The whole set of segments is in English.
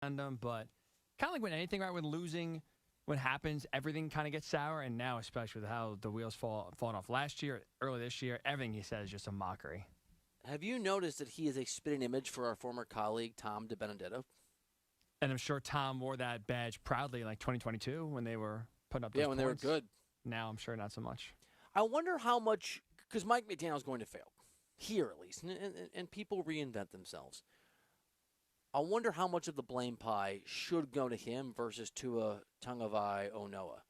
But kind of like when anything, right, when losing, when it happens, everything kind of gets sour. And now, especially with how the wheels falling off last year, early this year, everything he says is just a mockery. Have you noticed that he is a spitting image for our former colleague, Tom DiBenedetto? And I'm sure Tom wore that badge proudly in like 2022 when they were putting up those Yeah, when points. they were good. Now I'm sure not so much. I wonder how much, because Mike McDaniel's going to fail, here at least, and people reinvent themselves. I wonder how much of the blame pie should go to him versus Tua Tagovailoa.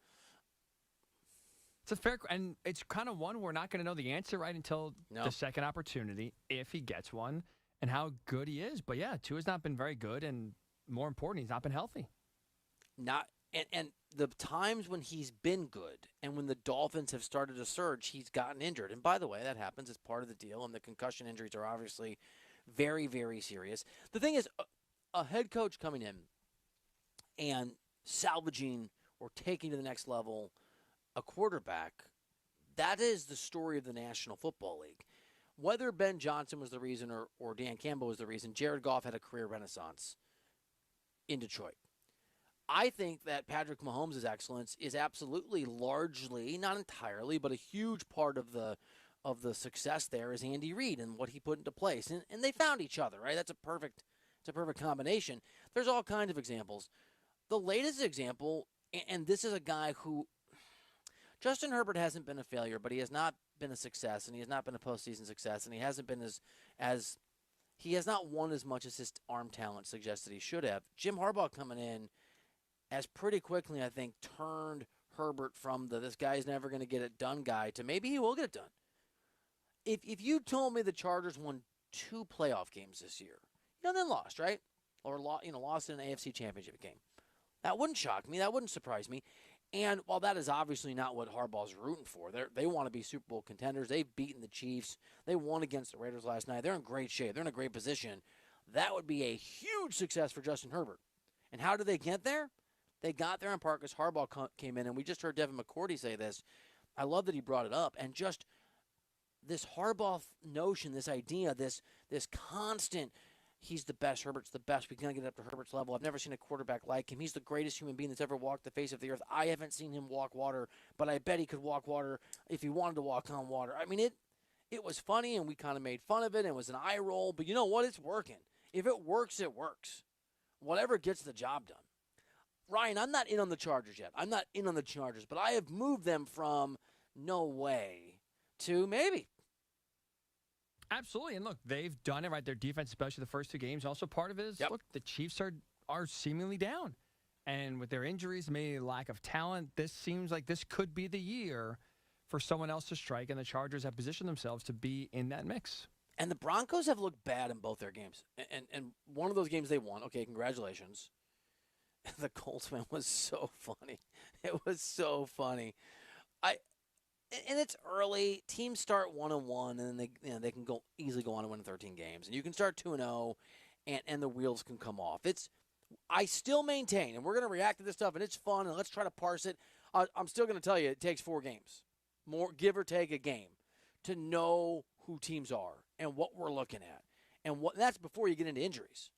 It's a fair, and it's kind of one we're not going to know the answer right until the second opportunity, if he gets one, and how good he is. But yeah, Tua's not been very good, and more important, he's not been healthy. And the times when he's been good and when the Dolphins have started to surge, he's gotten injured. And by the way, that happens. It's part of the deal, and the concussion injuries are obviously very, very serious. The thing is, a head coach coming in and salvaging or taking to the next level a quarterback, that is the story of the National Football League. Whether Ben Johnson was the reason or Dan Campbell was the reason, Jared Goff had a career renaissance in Detroit. I think that Patrick Mahomes' excellence is absolutely largely, not entirely, but a huge part of the success there is Andy Reid and what he put into place. And they found each other, right? It's a perfect combination. There's all kinds of examples. The latest example, and this is a guy who, Justin Herbert hasn't been a failure, but he has not been a success, and he has not been a postseason success, and he hasn't been as he has not won as much as his arm talent suggests that he should have. Jim Harbaugh coming in has pretty quickly, I think, turned Herbert from this guy's never going to get it done guy to maybe he will get it done. If you told me the Chargers won 2 playoff games this year, then lost, right? Or lost in an AFC Championship game, that wouldn't shock me. That wouldn't surprise me. And while that is obviously not what Harbaugh's rooting for, they want to be Super Bowl contenders. They've beaten the Chiefs. They won against the Raiders last night. They're in great shape. They're in a great position. That would be a huge success for Justin Herbert. And how did they get there? They got there in part because Harbaugh came in, and we just heard Devin McCourty say this. I love that he brought it up. And just this Harbaugh notion, this idea, this constant, he's the best, Herbert's the best, we can get up to Herbert's level. I've never seen a quarterback like him. He's the greatest human being that's ever walked the face of the earth. I haven't seen him walk water, but I bet he could walk water if he wanted to walk on water. I mean, it was funny, and we kind of made fun of it. It was an eye roll, but you know what? It's working. If it works, it works. Whatever gets the job done. Ryan, I'm not in on the Chargers yet. I'm not in on the Chargers, but I have moved them from no way to maybe. Absolutely. And look, they've done it, right? Their defense, especially the first 2 games. Also, part of it is, look, the Chiefs are seemingly down. And with their injuries, maybe lack of talent, this seems like this could be the year for someone else to strike, and the Chargers have positioned themselves to be in that mix. And the Broncos have looked bad in both their games. And one of those games they won. Okay, congratulations. The Colts win was so funny. It was so funny. And it's early. Teams start 1-1, and then they can easily go on and win 13 games. And you can start 2-0, and the wheels can come off. I still maintain, and we're going to react to this stuff, and it's fun, and let's try to parse it. I'm still going to tell you it takes 4 games, more give or take a game, to know who teams are and what we're looking at. And that's before you get into injuries.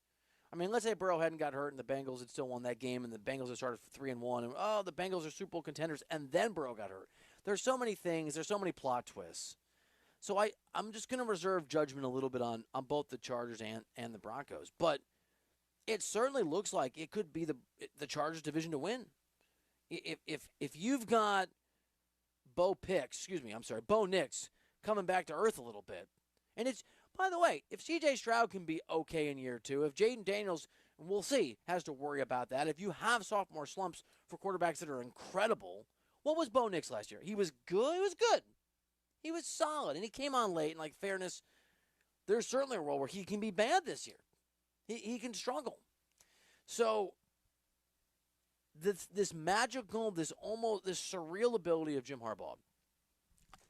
I mean, let's say Burrow hadn't got hurt and the Bengals had still won that game, and the Bengals had started 3-1, and the Bengals are Super Bowl contenders, and then Burrow got hurt. There's so many things. There's so many plot twists. So I'm just going to reserve judgment a little bit on both the Chargers and the Broncos. But it certainly looks like it could be the Chargers division to win. If you've got Bo Nix coming back to earth a little bit, and it's, by the way, if C.J. Stroud can be okay in year 2, if Jaden Daniels, we'll see, has to worry about that. If you have sophomore slumps for quarterbacks that are incredible, what was Bo Nix last year? He was good. He was good. He was solid, and he came on late. And like fairness, there's certainly a role where he can be bad this year. He can struggle. So this magical, this surreal ability of Jim Harbaugh,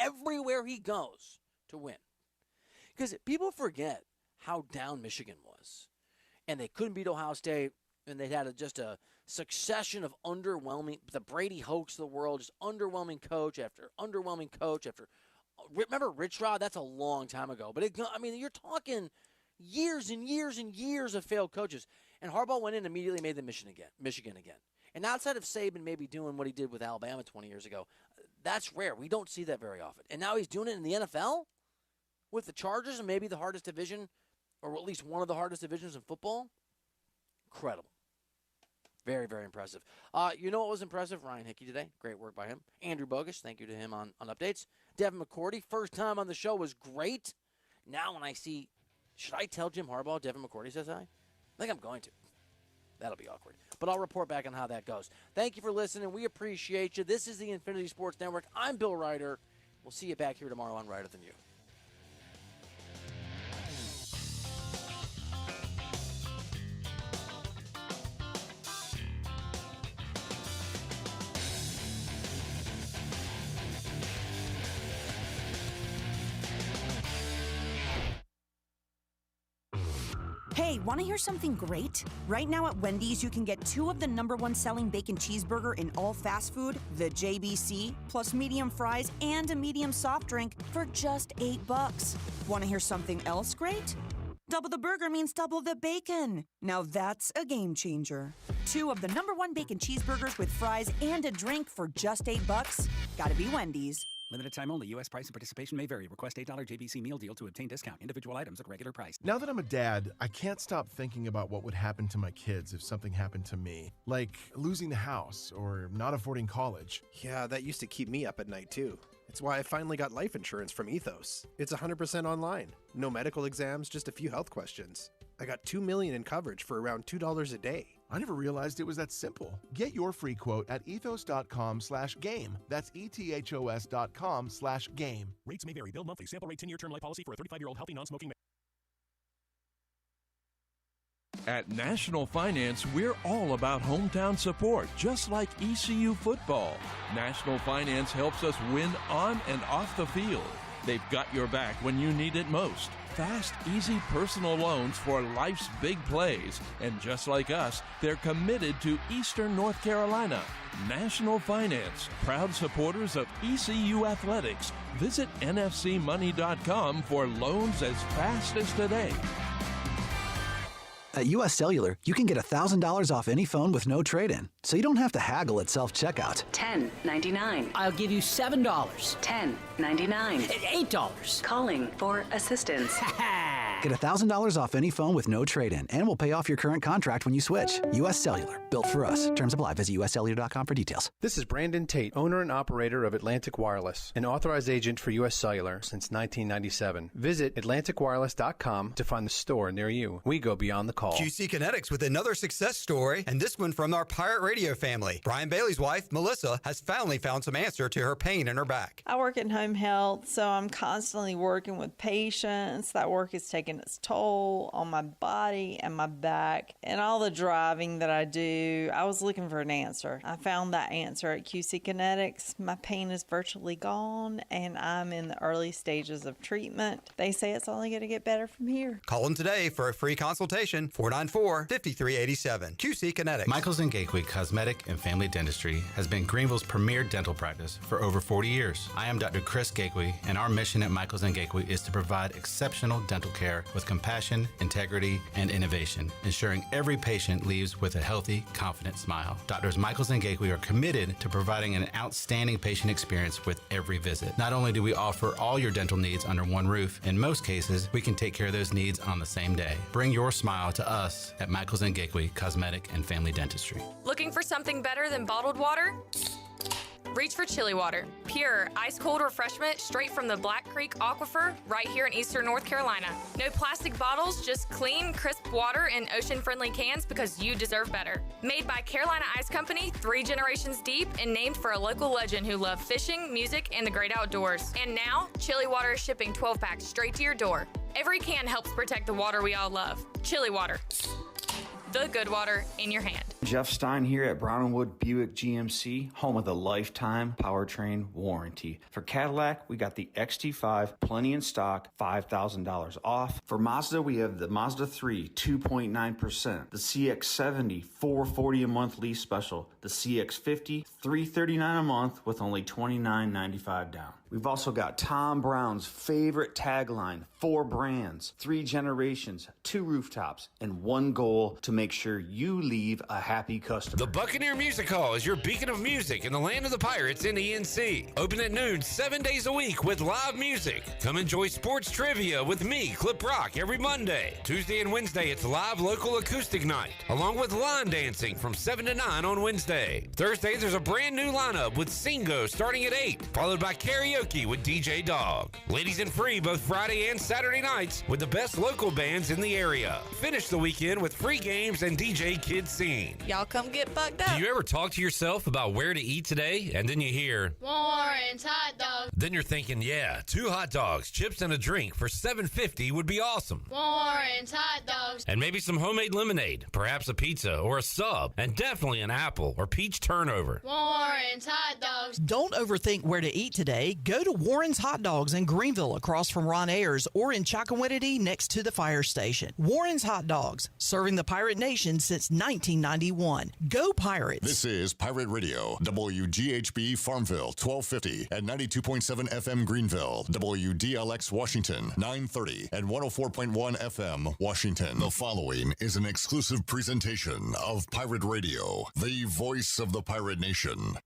everywhere he goes to win. Because people forget how down Michigan was. And they couldn't beat Ohio State, and they'd had just a succession of underwhelming, the Brady hoax of the world, just underwhelming coach after underwhelming coach after. Remember Rich Rod? That's a long time ago. But, you're talking years and years and years of failed coaches. And Harbaugh went in and immediately made them Michigan again. And outside of Saban maybe doing what he did with Alabama 20 years ago, that's rare. We don't see that very often. And now he's doing it in the NFL with the Chargers and maybe the hardest division, or at least one of the hardest divisions in football. Incredible. Very, very impressive. You know what was impressive? Ryan Hickey today. Great work by him. Andrew Bogusch, thank you to him on updates. Devin McCourty, first time on the show, was great. Now when I see, should I tell Jim Harbaugh Devin McCourty says hi? I think I'm going to. That'll be awkward. But I'll report back on how that goes. Thank you for listening. We appreciate you. This is the Infinity Sports Network. I'm Bill Ryder. We'll see you back here tomorrow on Ryder Than You. Hey, want to hear something great? Right now at Wendy's, you can get 2 of the #1 selling bacon cheeseburger in all fast food, the JBC, plus medium fries and a medium soft drink for just $8. Want to hear something else great? Double the burger means double the bacon. Now that's a game changer. 2 of the #1 bacon cheeseburgers with fries and a drink for just $8. Gotta be Wendy's. Limited time only. U.S. price and participation may vary. Request $8 JBC meal deal to obtain discount. Individual items at regular price. Now that I'm a dad, I can't stop thinking about what would happen to my kids if something happened to me. Like losing the house or not affording college. Yeah, that used to keep me up at night too. It's why I finally got life insurance from Ethos. It's 100% online. No medical exams, just a few health questions. I got $2 million in coverage for around $2 a day. I never realized it was that simple. Get your free quote at ethos.com/game. That's ethos.com/game. Rates may vary. Bill monthly. Sample rate 10-year term life policy for a 35-year-old healthy non-smoking male. At National Finance, we're all about hometown support, just like ECU football. National Finance helps us win on and off the field. They've got your back when you need it most. Fast, easy personal loans for life's big plays. And just like us, they're committed to Eastern North Carolina. National Finance, proud supporters of ECU athletics. Visit nfcmoney.com for loans as fast as today. At U.S. Cellular, you can get $1,000 off any phone with no trade-in, so you don't have to haggle at self-checkout. $10.99. I'll give you $7. $10.99. $8. Calling for assistance. Get $1,000 off any phone with no trade-in, and we'll pay off your current contract when you switch. U.S. Cellular, built for us. Terms apply. Visit uscellular.com for details. This is Brandon Tate, owner and operator of Atlantic Wireless, an authorized agent for U.S. Cellular since 1997. Visit atlanticwireless.com to find the store near you. We go beyond the call. QC Kinetics with another success story, and this one from our Pirate Radio family. Brian Bailey's wife, Melissa, has finally found some answer to her pain in her back. I work in home health, so I'm constantly working with patients. That work is taking its toll on my body and my back and all the driving that I do. I was looking for an answer. I found that answer at QC Kinetics. My pain is virtually gone, and I'm in the early stages of treatment. They say it's only going to get better from here. Call them today for a free consultation, 494-5387. QC Kinetics. Michaels & Gateway Cosmetic and Family Dentistry has been Greenville's premier dental practice for over 40 years. I am Dr. Chris Gateway, and our mission at Michaels & Gateway is to provide exceptional dental care with compassion, integrity, and innovation, ensuring every patient leaves with a healthy, confident smile. Doctors Michaels & Gateway are committed to providing an outstanding patient experience with every visit. Not only do we offer all your dental needs under one roof, in most cases, we can take care of those needs on the same day. Bring your smile to us at Michaels & Gateway Cosmetic and Family Dentistry. Looking for something better than bottled water? Reach for Chili Water. Pure, ice-cold refreshment straight from the Black Creek Aquifer right here in Eastern North Carolina. No plastic bottles, just clean, crisp water in ocean-friendly cans because you deserve better. Made by Carolina Ice Company, 3 generations deep, and named for a local legend who loved fishing, music, and the great outdoors. And now, Chili Water is shipping 12-packs straight to your door. Every can helps protect the water we all love. Chili Water. The good water in your hand. Jeff Stein here at Brownwood Buick GMC, home of the lifetime powertrain warranty. For Cadillac, we got the XT5, plenty in stock, $5,000 off. For Mazda, we have the Mazda 3, 2.9%, the CX-70, $440 a month lease special, the CX-50, $339 a month with only $29.95 down. We've also got Tom Brown's favorite tagline, 4 brands, 3 generations, 2 rooftops, and 1 goal to make sure you leave a happy customer. The Buccaneer Music Hall is your beacon of music in the land of the Pirates in ENC. Open at noon 7 days a week with live music. Come enjoy sports trivia with me, Clip Rock, every Monday. Tuesday and Wednesday, it's live local acoustic night, along with line dancing from 7 to 9 on Wednesday. Thursday, there's a brand new lineup with Singo starting at 8, followed by karaoke with DJ Dog. Ladies and free both Friday and Saturday nights with the best local bands in the area. Finish the weekend with free games and DJ Kids Scene. Y'all come get bucked up. Do you ever talk to yourself about where to eat today, and then you hear Warren's hot dogs. Then you're thinking, yeah, 2 hot dogs, chips, and a drink for $7.50 would be awesome. Warren's hot dogs. And maybe some homemade lemonade, perhaps a pizza or a sub, and definitely an apple or peach turnover. Warren's hot dogs. Don't overthink where to eat today. Go to Warren's Hot Dogs in Greenville across from Ron Ayers or in Chocowinity next to the fire station. Warren's Hot Dogs, serving the Pirate Nation since 1991. Go Pirates! This is Pirate Radio, WGHB Farmville, 1250 and 92.7 FM Greenville, WDLX Washington, 930 and 104.1 FM Washington. The following is an exclusive presentation of Pirate Radio, the voice of the Pirate Nation.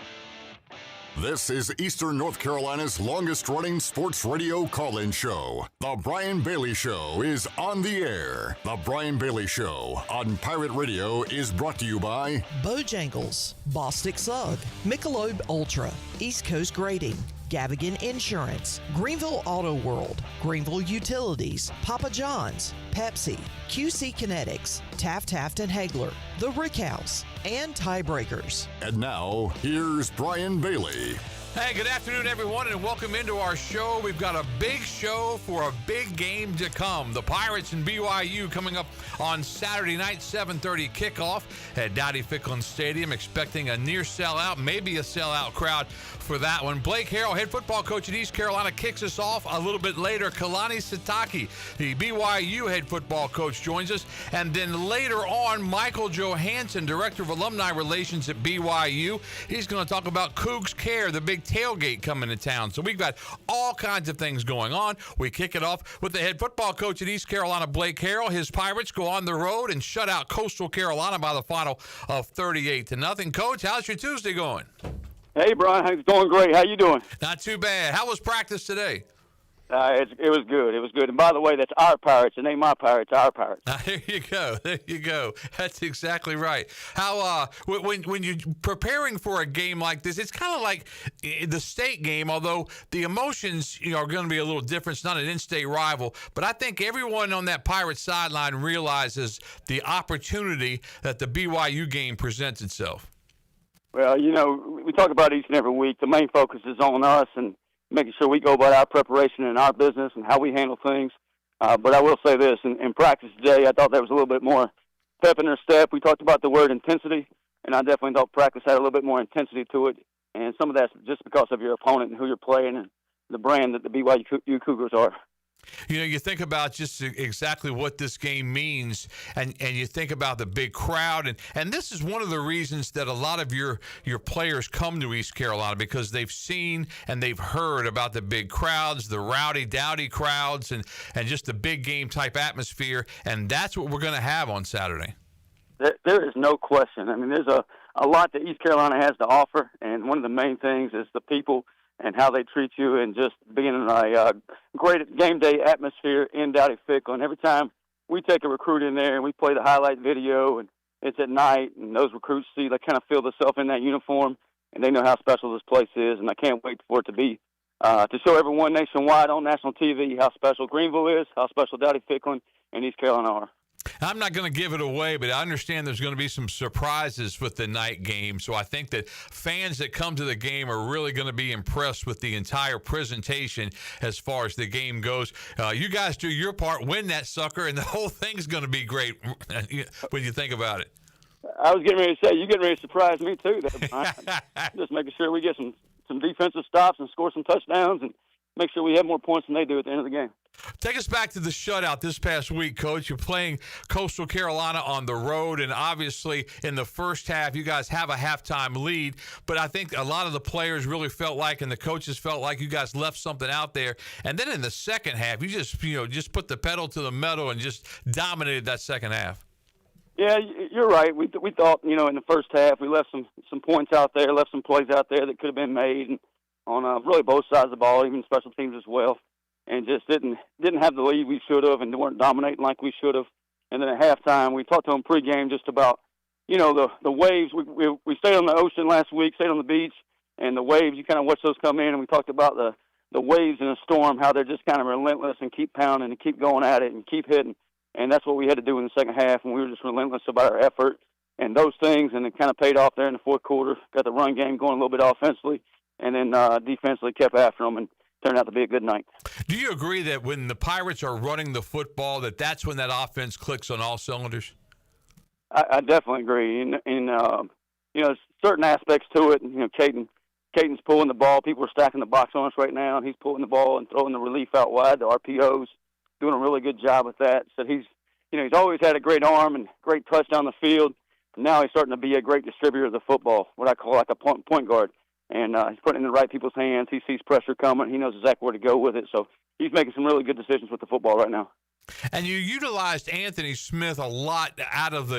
This is Eastern North Carolina's longest-running sports radio call-in show. The Brian Bailey Show is on the air. The Brian Bailey Show on Pirate Radio is brought to you by Bojangles, Bostic Sugg, Michelob Ultra, East Coast Grading, Gavigan Insurance, Greenville Auto World, Greenville Utilities, Papa John's, Pepsi, QC Kinetics, Taft and Hagler, The Rick House, and Tiebreakers. And now, here's Brian Bailey. Hey, good afternoon, everyone, and welcome into our show. We've got a big show for a big game to come. The Pirates and BYU coming up on Saturday night, 7:30 kickoff at Dowdy Ficklin Stadium, expecting a near sellout, maybe a sellout crowd for that one. Blake Harrell, head football coach at East Carolina, kicks us off. A little bit later, Kalani Sitake, the BYU head football coach, joins us. And then later on, Michael Johanson, director of alumni relations at BYU. He's going to talk about Cougs Care, the big tailgate coming to town. So we've got all kinds of things going on. We kick it off with the head football coach at East Carolina, Blake Harrell. His Pirates go on the road and shut out Coastal Carolina by the final of 38-0. Coach, how's your Tuesday going? Hey, Brian. It's going great. How you doing? Not too bad. How was practice today? It was good. It was good. And by the way, that's our Pirates. It ain't my Pirates, our Pirates. There you go. There you go. That's exactly right. How when you're preparing for a game like this, it's kind of like the state game, although the emotions are going to be a little different. It's not an in-state rival. But I think everyone on that Pirates sideline realizes the opportunity that the BYU game presents itself. Well, we talk about each and every week. The main focus is on us and making sure we go about our preparation and our business and how we handle things. But I will say this, in practice today, I thought there was a little bit more pep in their step. We talked about the word intensity, and I definitely thought practice had a little bit more intensity to it. And some of that's just because of your opponent and who you're playing and the brand that the BYU Cougars are. You think about just exactly what this game means, and you think about the big crowd, and this is one of the reasons that a lot of your players come to East Carolina, because they've seen and they've heard about the big crowds, the rowdy-dowdy crowds, and just the big game type atmosphere, and that's what we're going to have on Saturday. There is no question. I mean, there's a lot that East Carolina has to offer, and one of the main things is the people and how they treat you, and just being in a great game day atmosphere in Dowdy Ficklin. Every time we take a recruit in there and we play the highlight video, and it's at night, and those recruits they kind of feel themselves in that uniform, and they know how special this place is, and I can't wait for it to be, to show everyone nationwide on national TV how special Greenville is, how special Dowdy Ficklin and East Carolina are. I'm not going to give it away, but I understand there's going to be some surprises with the night game. So I think that fans that come to the game are really going to be impressed with the entire presentation as far as the game goes. You guys do your part, win that sucker, and the whole thing's going to be great when you think about it. I was getting ready to say, you getting ready to surprise me too. Just making sure we get some defensive stops and score some touchdowns and make sure we have more points than they do at the end of the game. Take us back to the shutout this past week, Coach. You're playing Coastal Carolina on the road, and obviously in the first half, you guys have a halftime lead. But I think a lot of the players really felt like, and the coaches felt like, you guys left something out there. And then in the second half, you just put the pedal to the metal and just dominated that second half. Yeah, you're right. We thought, in the first half, we left some points out there, left some plays out there that could have been made, and on really both sides of the ball, even special teams as well. And just didn't have the lead we should have, and weren't dominating like we should have. And then at halftime, we talked to them pregame just about, the waves. We stayed on the ocean last week, stayed on the beach, and the waves. You kind of watch those come in, and we talked about the waves in a storm, how they're just kind of relentless and keep pounding and keep going at it and keep hitting. And that's what we had to do in the second half, and we were just relentless about our effort and those things. And it kind of paid off there in the fourth quarter. Got the run game going a little bit offensively, and then defensively kept after them and turned out to be a good night. Do you agree that when the Pirates are running the football, that's when that offense clicks on all cylinders? I definitely agree. And certain aspects to it. Caden's pulling the ball. People are stacking the box on us right now, and he's pulling the ball and throwing the relief out wide, the RPOs, doing a really good job with that. So he's always had a great arm and great touch down the field. Now he's starting to be a great distributor of the football, what I call like a point guard. And he's putting it in the right people's hands. He sees pressure coming. He knows exactly where to go with it. So he's making some really good decisions with the football right now. And you utilized Anthony Smith a lot out of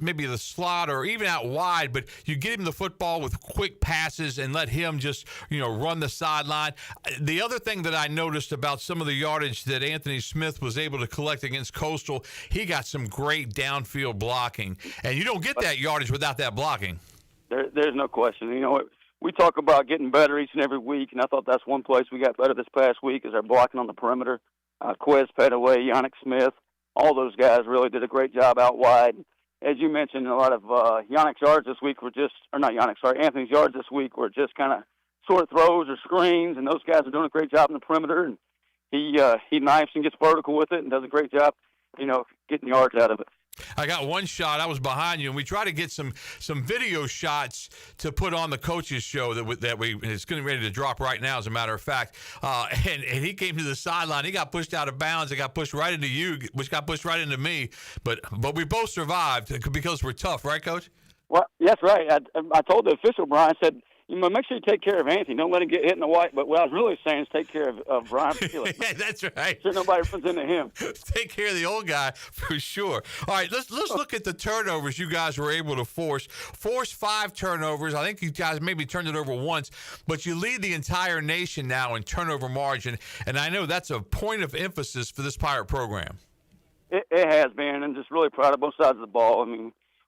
maybe the slot or even out wide, but you get him the football with quick passes and let him just, run the sideline. The other thing that I noticed about some of the yardage that Anthony Smith was able to collect against Coastal, he got some great downfield blocking. And you don't get that yardage without that blocking. There's no question. We talk about getting better each and every week, and I thought that's one place we got better this past week is our blocking on the perimeter. Quez Petaway, Yannick Smith, all those guys really did a great job out wide. As you mentioned, a lot of Yannick's yards this week were Anthony's yards this week were just kind of short throws or screens, and those guys are doing a great job in the perimeter. And he knifes and gets vertical with it and does a great job, getting yards out of it. I got one shot. I was behind you, and we try to get some video shots to put on the coach's show it's getting ready to drop right now, as a matter of fact. And he came to the sideline. He got pushed out of bounds. It got pushed right into you, which got pushed right into me. But we both survived because we're tough, right, Coach? Well, that's right. I told the official, Brian, I said, make sure you take care of Anthony. Don't let him get hit in the white. But what I was really saying is take care of Brian. Yeah, that's right. Sure nobody runs into him. Take care of the old guy for sure. All right, let's look at the turnovers you guys were able to force. Force 5 turnovers. I think you guys maybe turned it over once, but you lead the entire nation now in turnover margin, and I know that's a point of emphasis for this Pirate program. It has been, and just really proud of both sides of the ball.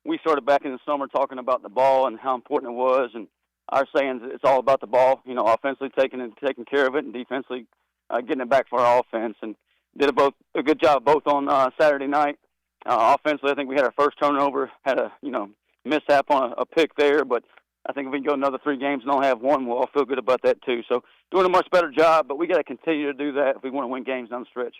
We started back in the summer talking about the ball and how important it was, and our saying it's all about the ball, offensively taking care of it and defensively getting it back for our offense. And did a good job both on Saturday night. Offensively, I think we had our first turnover, had a mishap on a pick there, but I think if we can go another 3 games and only have one, we'll all feel good about that too. So doing a much better job, but we got to continue to do that if we want to win games down the stretch.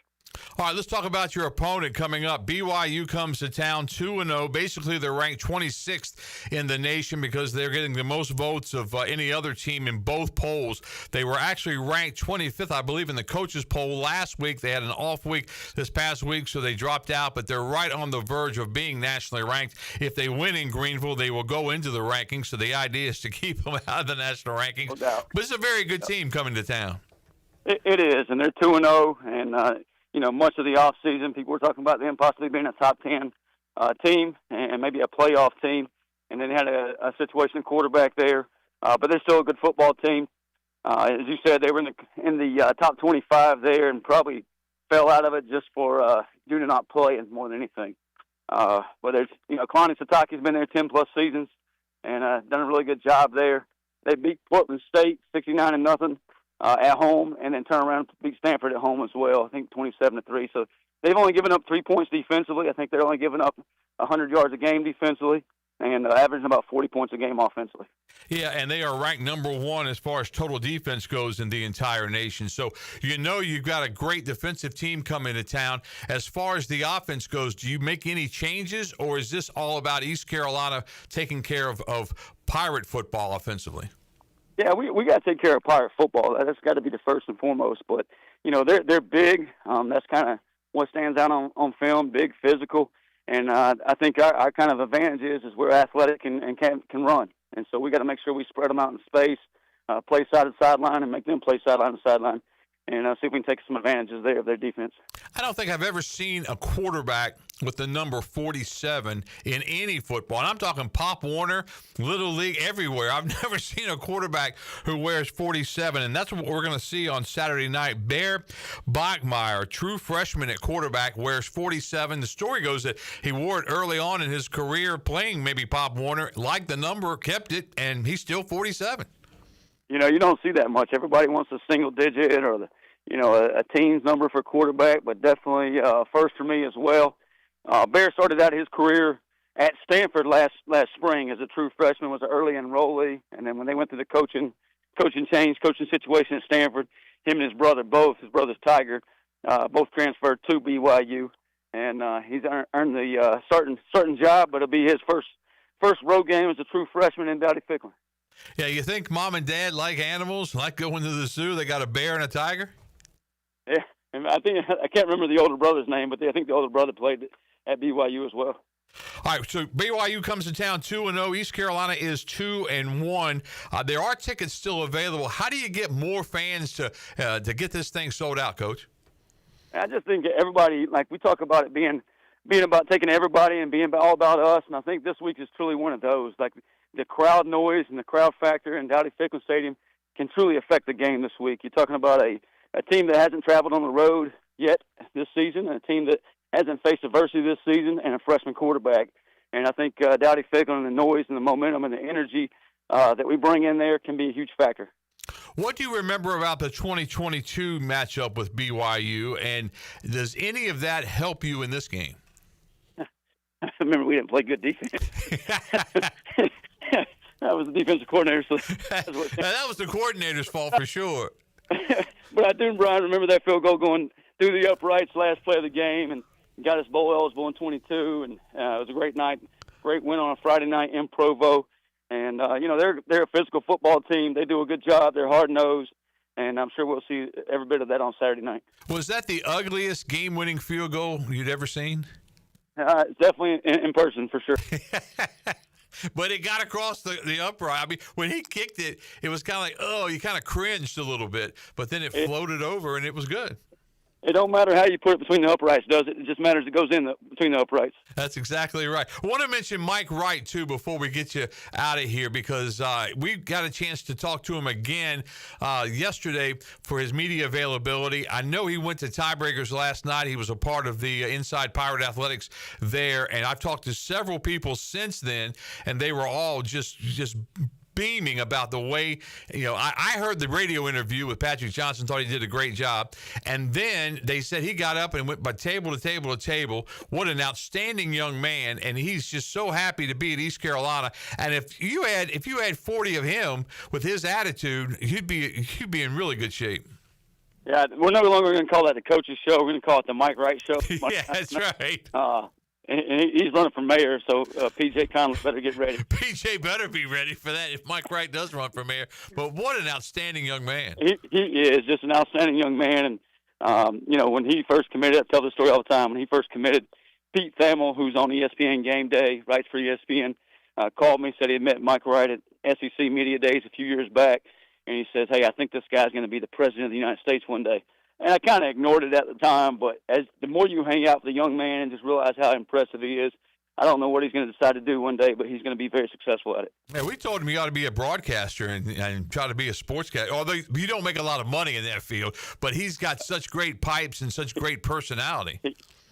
All right, let's talk about your opponent coming up. BYU comes to town 2-0. Basically, they're ranked 26th in the nation because they're getting the most votes of any other team in both polls. They were actually ranked 25th, I believe, in the coaches' poll last week. They had an off week this past week, so they dropped out, but they're right on the verge of being nationally ranked. If they win in Greenville, they will go into the rankings, so the idea is to keep them out of the national rankings. No doubt. But it's a very good team coming to town. It is, and they're 2-0, and much of the offseason, people were talking about them possibly being a top 10 team and maybe a playoff team. And then they had a situation at quarterback there. But they're still a good football team. As you said, they were in the top 25 there and probably fell out of it just for due to not playing more than anything. But there's, Kalani Sitake's been there 10-plus seasons and done a really good job there. They beat Portland State 69-0. At home, and then turn around and beat Stanford at home as well. I think 27-3. So they've only given up 3 points defensively. I think they're only giving up 100 yards a game defensively. and averaging about 40 points a game offensively. Yeah, and they are ranked number 1 as far as total defense goes in the entire nation. So you've got a great defensive team coming to town. As far as the offense goes, do you make any changes, or is this all about East Carolina taking care of Pirate football offensively? Yeah, we got to take care of Pirate football. That's got to be the first and foremost. But they're big. That's kind of what stands out on film. Big, physical, and I think our kind of advantage is we're athletic and can run. And so we got to make sure we spread them out in space, play side to sideline, and make them play sideline to sideline, and see if we can take some advantages there of their defense. I don't think I've ever seen a quarterback with the number 47 in any football. And I'm talking Pop Warner, Little League, everywhere. I've never seen a quarterback who wears 47, and that's what we're going to see on Saturday night. Bear Bachmeier, true freshman at quarterback, wears 47. The story goes that he wore it early on in his career playing maybe Pop Warner, liked the number, kept it, and he's still 47. You don't see that much. Everybody wants a single digit or a teens number for quarterback, but definitely first for me as well. Bear started out his career at Stanford last spring as a true freshman, was an early enrollee, and then when they went through the coaching situation at Stanford, him and his brother's Tiger, both transferred to BYU, and he's earned the certain job, but it'll be his first road game as a true freshman in Dowdy-Ficklin. Yeah, you think mom and dad like animals, like going to the zoo? They got a bear and a tiger? Yeah, and I can't remember the older brother's name, but I think the older brother played at BYU as well. All right, so BYU comes to town 2-0. East Carolina is 2-1. There are tickets still available. How do you get more fans to get this thing sold out, Coach? I just think everybody, like we talk about it being about taking everybody and being all about us, and I think this week is truly one of those. Like the crowd noise and the crowd factor in Dowdy-Ficklin Stadium can truly affect the game this week. You're talking about a team that hasn't traveled on the road yet this season, and a team that hasn't faced adversity this season, and a freshman quarterback. And I think Dowdy-Ficklin and the noise and the momentum and the energy that we bring in there can be a huge factor. What do you remember about the 2022 matchup with BYU, and does any of that help you in this game? I remember we didn't play good defense. That was the defensive coordinator. So that was the coordinator's fault for sure. But I do, Brian, remember that field goal going through the uprights last play of the game and got us bowl eligible in 22. And it was a great night, great win on a Friday night in Provo. And, they're a physical football team. They do a good job. They're hard-nosed. And I'm sure we'll see every bit of that on Saturday night. Was that the ugliest game-winning field goal you'd ever seen? It's definitely in person for sure. But it got across the upright. I mean, when he kicked it, it was kind of like, oh, you kind of cringed a little bit. But then it floated over, and it was good. It don't matter how you put it between the uprights, does it? It just matters it goes in between the uprights. That's exactly right. I want to mention Mike Wright, too, before we get you out of here, because we got a chance to talk to him again yesterday for his media availability. I know he went to Tiebreakers last night. He was a part of the Inside Pirate Athletics there, and I've talked to several people since then, and they were all just beaming about the way, I heard the radio interview with Patrick Johnson, thought he did a great job. And then they said he got up and went by table to table to table. What an outstanding young man. And he's just so happy to be at East Carolina. And if you had 40 of him with his attitude, you'd be in really good shape. Yeah, we're no longer going to call that the coach's show. We're going to call it the Mike Wright show. Yeah, that's right. And he's running for mayor, so P.J. Conley better get ready. P.J. better be ready for that if Mike Wright does run for mayor. But what an outstanding young man. He is just an outstanding young man. And, when he first committed, I tell the story all the time, when he first committed, Pete Thamel, who's on ESPN Game Day, writes for ESPN, called me, said he had met Mike Wright at SEC Media Days a few years back. And he says, hey, I think this guy's going to be the president of the United States one day. And I kind of ignored it at the time, but the more you hang out with the young man and just realize how impressive he is, I don't know what he's going to decide to do one day, but he's going to be very successful at it. Yeah, we told him he ought to be a broadcaster and try to be a sportscaster. Although you don't make a lot of money in that field, but he's got such great pipes and such great personality.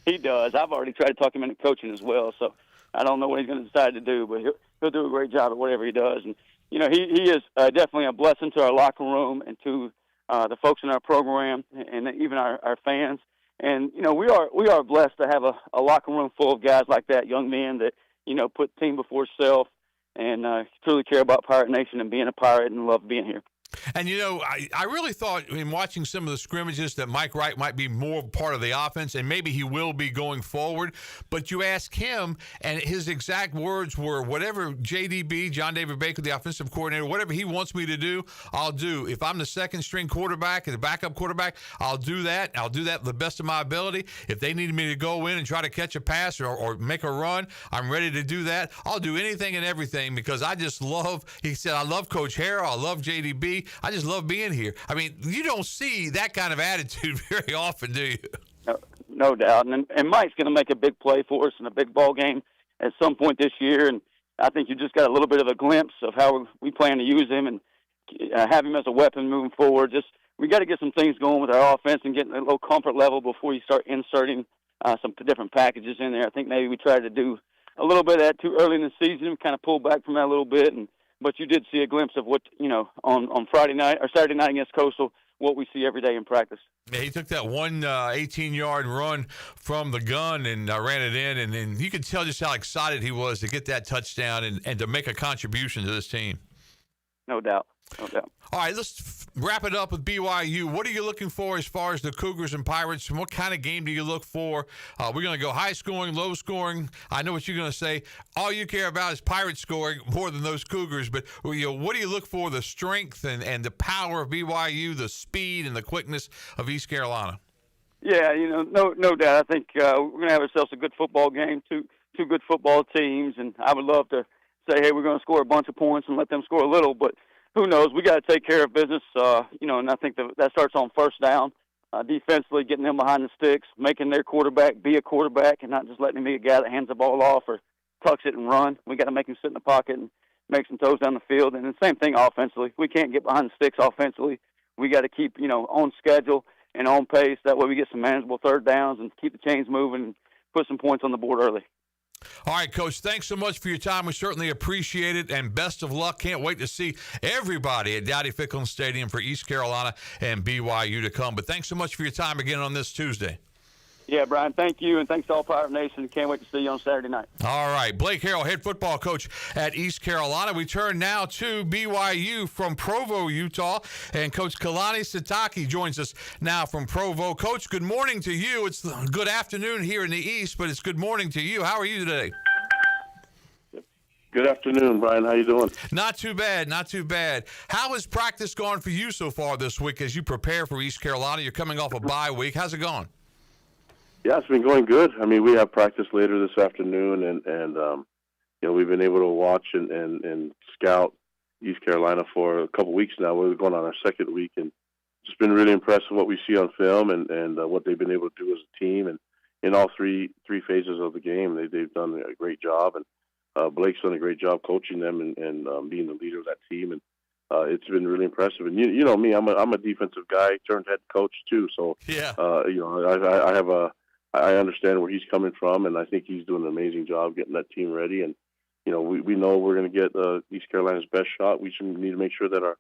He does. I've already tried to talk him into coaching as well, so I don't know what he's going to decide to do, but he'll do a great job at whatever he does. And he is definitely a blessing to our locker room and to the folks in our program and even our fans. And, we are blessed to have a locker room full of guys like that, young men that, put team before self and truly care about Pirate Nation and being a Pirate and love being here. And, I really thought in watching some of the scrimmages that Mike Wright might be more part of the offense, and maybe he will be going forward. But you ask him, and his exact words were, whatever JDB, John David Baker, the offensive coordinator, whatever he wants me to do, I'll do. If I'm the second-string quarterback and the backup quarterback, I'll do that. I'll do that to the best of my ability. If they need me to go in and try to catch a pass or make a run, I'm ready to do that. I'll do anything and everything because I just love, he said, I love Coach Harrell. I love JDB. I just love being here. I mean, you don't see that kind of attitude very often, do you? No doubt. And Mike's going to make a big play for us in a big ball game at some point this year. And I think you just got a little bit of a glimpse of how we plan to use him and have him as a weapon moving forward. We got to get some things going with our offense and get a little comfort level before you start inserting some different packages in there. I think maybe we tried to do a little bit of that too early in the season and kind of pull back from that a little bit. But you did see a glimpse of what, on Friday night or Saturday night against Coastal, what we see every day in practice. Yeah, he took that one 18-yard run from the gun and ran it in, and then you could tell just how excited he was to get that touchdown and to make a contribution to this team. No doubt. No doubt. All right, let's wrap it up with BYU. What are you looking for as far as the Cougars and Pirates, and what kind of game do you look for? We're going to go high scoring, low scoring. I know what you're going to say. All you care about is Pirates scoring more than those Cougars, but what do you look for, the strength and the power of BYU, the speed and the quickness of East Carolina? Yeah, no doubt. I think we're going to have ourselves a good football game, two good football teams, and I would love to say, hey, we're going to score a bunch of points and let them score a little, but who knows? We got to take care of business, and I think that starts on first down, defensively, getting them behind the sticks, making their quarterback be a quarterback and not just letting him be a guy that hands the ball off or tucks it and run. We got to make him sit in the pocket and make some toes down the field. And the same thing offensively. We can't get behind the sticks offensively. We got to keep, on schedule and on pace. That way we get some manageable third downs and keep the chains moving and put some points on the board early. All right, Coach, thanks so much for your time. We certainly appreciate it, and best of luck. Can't wait to see everybody at Dowdy-Ficklen Stadium for East Carolina and BYU to come. But thanks so much for your time again on this Tuesday. Yeah, Brian, thank you, and thanks to all Pirate Nation. Can't wait to see you on Saturday night. All right, Blake Harrell, head football coach at East Carolina. We turn now to BYU from Provo, Utah, and Coach Kalani Sitake joins us now from Provo. Coach, good morning to you. It's good afternoon here in the East, but it's good morning to you. How are you today? Good afternoon, Brian. How you doing? Not too bad, not too bad. How has practice gone for you so far this week as you prepare for East Carolina? You're coming off a bye week. How's it going? Yeah, it's been going good. I mean, we have practice later this afternoon, and we've been able to watch and scout East Carolina for a couple weeks now. We're going on our second week, and just been really impressed with what we see on film and what they've been able to do as a team. And in all three phases of the game, they've done a great job. And Blake's done a great job coaching them and being the leader of that team. And it's been really impressive. And you know me, I'm a defensive guy turned head coach too. So yeah, I understand where he's coming from, and I think he's doing an amazing job getting that team ready. And we know we're going to get East Carolina's best shot. We should need to make sure that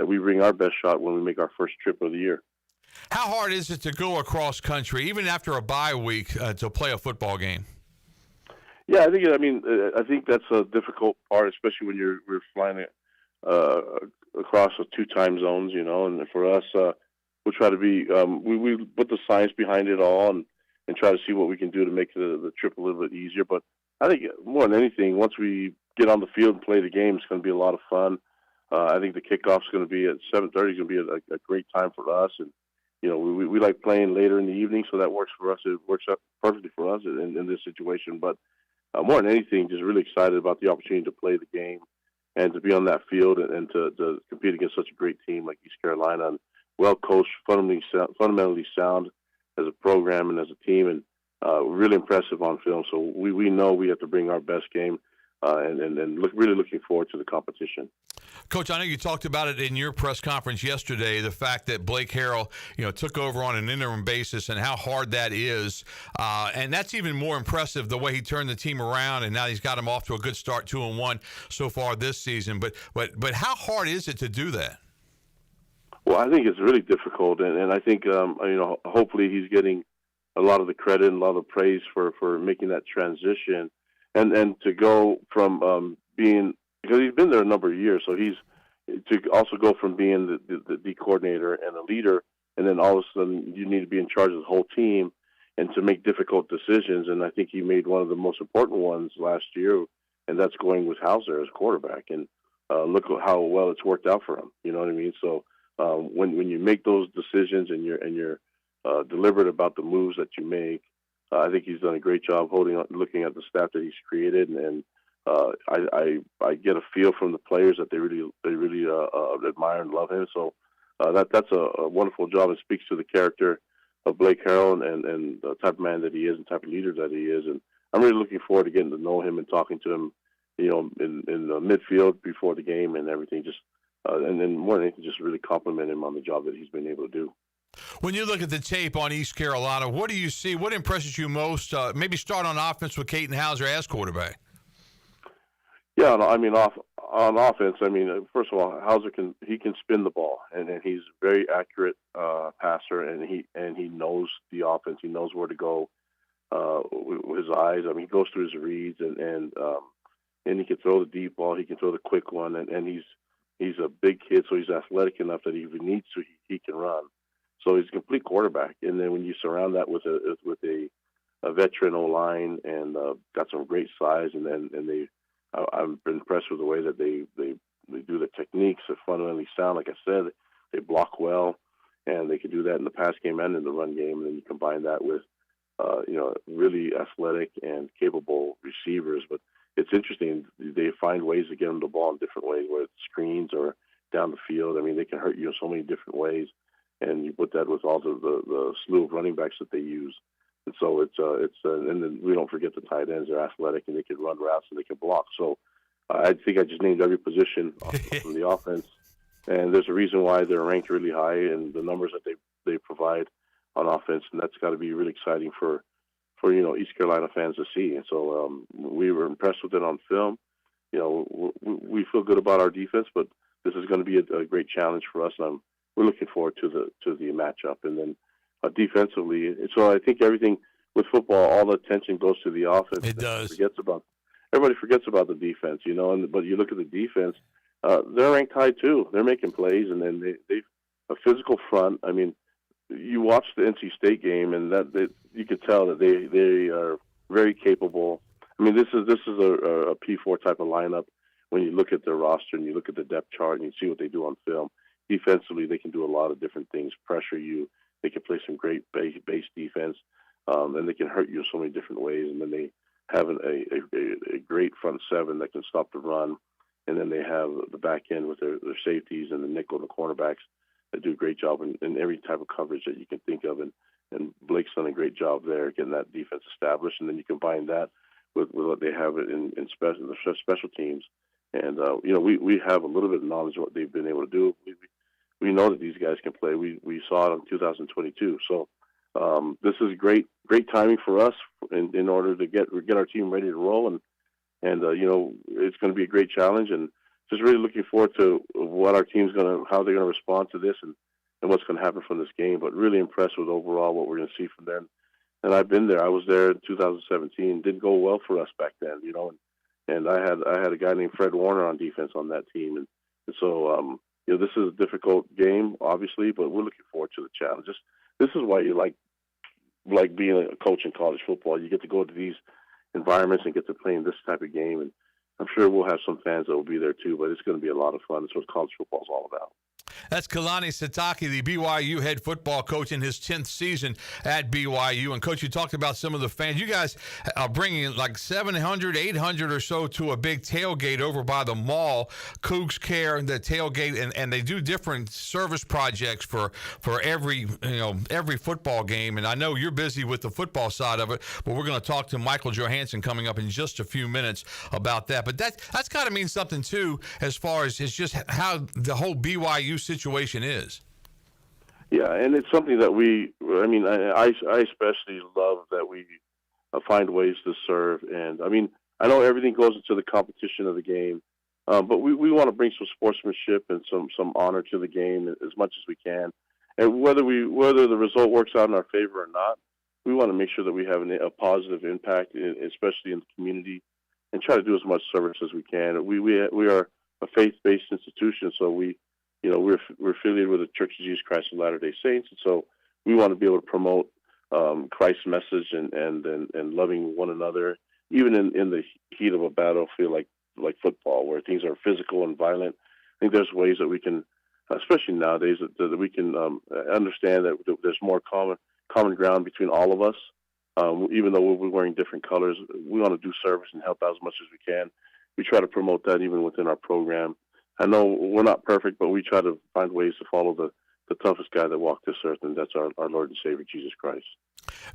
we bring our best shot when we make our first trip of the year. How hard is it to go across country, even after a bye week, to play a football game? Yeah, I think that's a difficult part, especially when we're flying across the two time zones, And for us, we'll try to be we put the science behind it all and try to see what we can do to make the trip a little bit easier. But I think more than anything, once we get on the field and play the game, it's going to be a lot of fun. I think the kickoff's going to be at 7:30. It's going to be a great time for us, and we like playing later in the evening, so that works for us. It works out perfectly for us in this situation. But more than anything, just really excited about the opportunity to play the game and to be on that field and to compete against such a great team like East Carolina, and well coached, fundamentally sound as a program and as a team, and really impressive on film. So we know we have to bring our best game, and really looking forward to the competition. Coach, I know you talked about it in your press conference yesterday, the fact that Blake Harrell, took over on an interim basis and how hard that is. And that's even more impressive, the way he turned the team around, and now he's got him off to a good start, 2-1 so far this season. But how hard is it to do that? Well, I think it's really difficult, and I think hopefully he's getting a lot of the credit and a lot of the praise for making that transition. and to go from being, because he's been there a number of years, so he's to also go from being the D coordinator and a leader, and then all of a sudden you need to be in charge of the whole team and to make difficult decisions. And I think he made one of the most important ones last year, and that's going with Hauser as quarterback. And look at how well it's worked out for him. You know what I mean? So when you make those decisions and you're deliberate about the moves that you make, I think he's done a great job looking at the staff that he's created, and I get a feel from the players that they really admire and love him. So that's a wonderful job, and speaks to the character of Blake Harrell and the type of man that he is and type of leader that he is. And I'm really looking forward to getting to know him and talking to him, you know, in the midfield before the game and everything. Just and then more than anything, just really compliment him on the job that he's been able to do. When you look at the tape on East Carolina, what do you see? What impresses you most? Maybe start on offense with Katin Hauser as quarterback. Yeah, I mean, on offense, I mean, first of all, Hauser can spin the ball, and he's a very accurate passer, and he knows the offense. He knows where to go with his eyes. I mean, he goes through his reads, and he can throw the deep ball. He can throw the quick one, and he's a big kid, so he's athletic enough that if he needs to, he can run. So he's a complete quarterback. And then when you surround that with a veteran O-line and got some great size, and I've been impressed with the way that they do the techniques that fundamentally sound. Like I said, they block well, and they can do that in the pass game and in the run game. And then you combine that with really athletic and capable receivers. But it's interesting, they find ways to get them the ball in different ways, whether it's screens or down the field. I mean, they can hurt you in so many different ways. And you put that with all the slew of running backs that they use, and so and then we don't forget the tight ends. They're athletic and they can run routes and they can block. So I think I just named every position from the offense, and there's a reason why they're ranked really high and the numbers that they provide on offense, and that's got to be really exciting for East Carolina fans to see. And so we were impressed with it on film. You know, we feel good about our defense, but this is going to be a great challenge for us, and we're looking forward to the matchup. And then defensively, so I think everything with football, all the attention goes to the offense. It does. Everybody forgets about the defense, you know. But you look at the defense; they're ranked high too. They're making plays, and then they a physical front. I mean, you watch the NC State game, and you could tell that they are very capable. I mean, this is a P4 type of lineup. When you look at their roster and you look at the depth chart and you see what they do on film. Defensively, they can do a lot of different things, pressure you. They can play some great base defense, and they can hurt you in so many different ways. And then they have a great front seven that can stop the run. And then they have the back end with their safeties and the nickel and the cornerbacks that do a great job in every type of coverage that you can think of. And Blake's done a great job there getting that defense established. And then you combine that with what they have in special teams. And, we have a little bit of knowledge of what they've been able to do. We know that these guys can play. We saw it in 2022. So this is great timing for us in order to get our team ready to roll. And it's going to be a great challenge. And just really looking forward to what our team's how they're going to respond to this and what's going to happen from this game. But really impressed with overall what we're going to see from them. And I've been there. I was there in 2017. Didn't go well for us back then, And I had a guy named Fred Warner on defense on that team, and so this is a difficult game, obviously, but we're looking forward to the challenge. This is why you like being a coach in college football. You get to go to these environments and get to play in this type of game, and I'm sure we'll have some fans that will be there too. But it's going to be a lot of fun. That's what college football is all about. That's Kalani Sitake, the BYU head football coach in his 10th season at BYU. And, Coach, you talked about some of the fans. You guys are bringing like 700, 800 or so to a big tailgate over by the mall, Cougs Care, the tailgate, and they do different service projects for every football game. And I know you're busy with the football side of it, but we're going to talk to Michael Johanson coming up in just a few minutes about that. But that's got to mean something, too, as far as it's just how the whole BYU situation is. Yeah, and it's something that I especially love that we find ways to serve. And I mean, I know everything goes into the competition of the game, but we want to bring some sportsmanship and some honor to the game as much as we can. And whether the result works out in our favor or not, we want to make sure that we have a positive impact, especially in the community and try to do as much service as we can. We are a faith-based institution, so we're affiliated with the Church of Jesus Christ of Latter-day Saints, and so we want to be able to promote Christ's message and loving one another, even in the heat of a battlefield like football, where things are physical and violent. I think there's ways that we can, especially nowadays, that we can understand that there's more common ground between all of us. Even though we're wearing different colors, we want to do service and help out as much as we can. We try to promote that even within our program. I know we're not perfect, but we try to find ways to follow the toughest guy that walked this earth, and that's our Lord and Savior, Jesus Christ.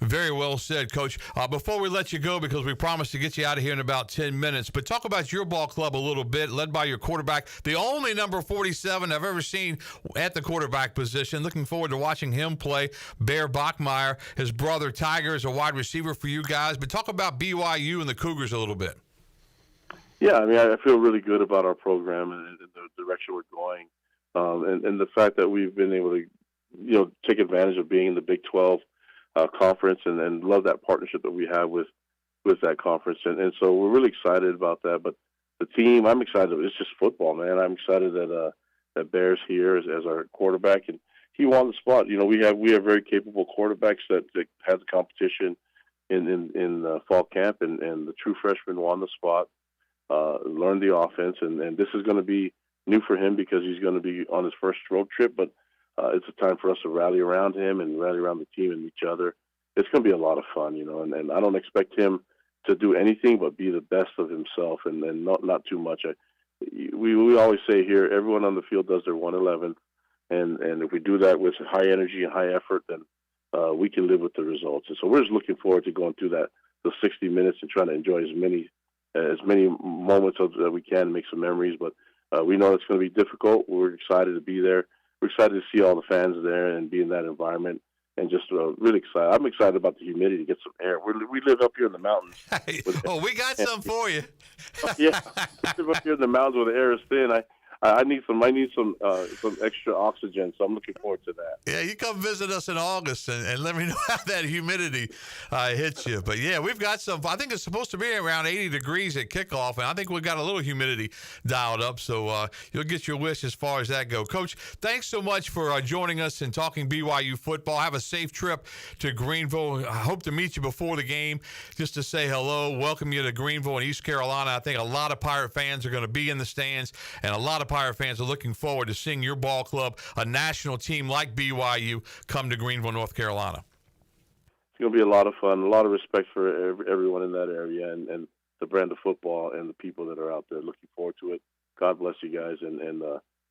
Very well said, Coach. Before we let you go, because we promised to get you out of here in about 10 minutes, but talk about your ball club a little bit, led by your quarterback, the only number 47 I've ever seen at the quarterback position. Looking forward to watching him play. Bear Bachmeyer, his brother Tiger, is a wide receiver for you guys. But talk about BYU and the Cougars a little bit. Yeah, I mean, I feel really good about our program and the direction we're going, and the fact that we've been able to, take advantage of being in the Big 12 conference, and love that partnership that we have with that conference, and so we're really excited about that. But the team, I'm excited. It's just football, man. I'm excited that Bear's here as our quarterback, and he won the spot. We have very capable quarterbacks that had the competition in fall camp, and the true freshman won the spot. Learned the offense, and this is going to be new for him because he's going to be on his first road trip, but it's a time for us to rally around him and rally around the team and each other. It's going to be a lot of fun, and I don't expect him to do anything but be the best of himself and not too much. We always say here, everyone on the field does their 111, and if we do that with high energy and high effort, then we can live with the results. And so we're just looking forward to going through those 60 minutes and trying to enjoy as many moments that we can, make some memories. But we know it's going to be difficult. We're excited to be there. We're excited to see all the fans there and be in that environment, and just really excited. I'm excited about the humidity to get some air. We live up here in the mountains. We got some for you. Yeah, we live up here in the mountains where the air is thin. I need some extra oxygen, so I'm looking forward to that. Yeah, you come visit us in August and let me know how that humidity hits you. But yeah, we've got some. I think it's supposed to be around 80 degrees at kickoff, and I think we've got a little humidity dialed up. So you'll get your wish as far as that goes. Coach, thanks so much for joining us and talking BYU football. Have a safe trip to Greenville. I hope to meet you before the game just to say hello, welcome you to Greenville and East Carolina. I think a lot of Pirate fans are going to be in the stands, and a lot of Pirate fans are looking forward to seeing your ball club, a national team like BYU, come to Greenville, North Carolina. It's going to be a lot of fun, a lot of respect for everyone in that area and the brand of football and the people that are out there. Looking forward to it. God bless you guys, and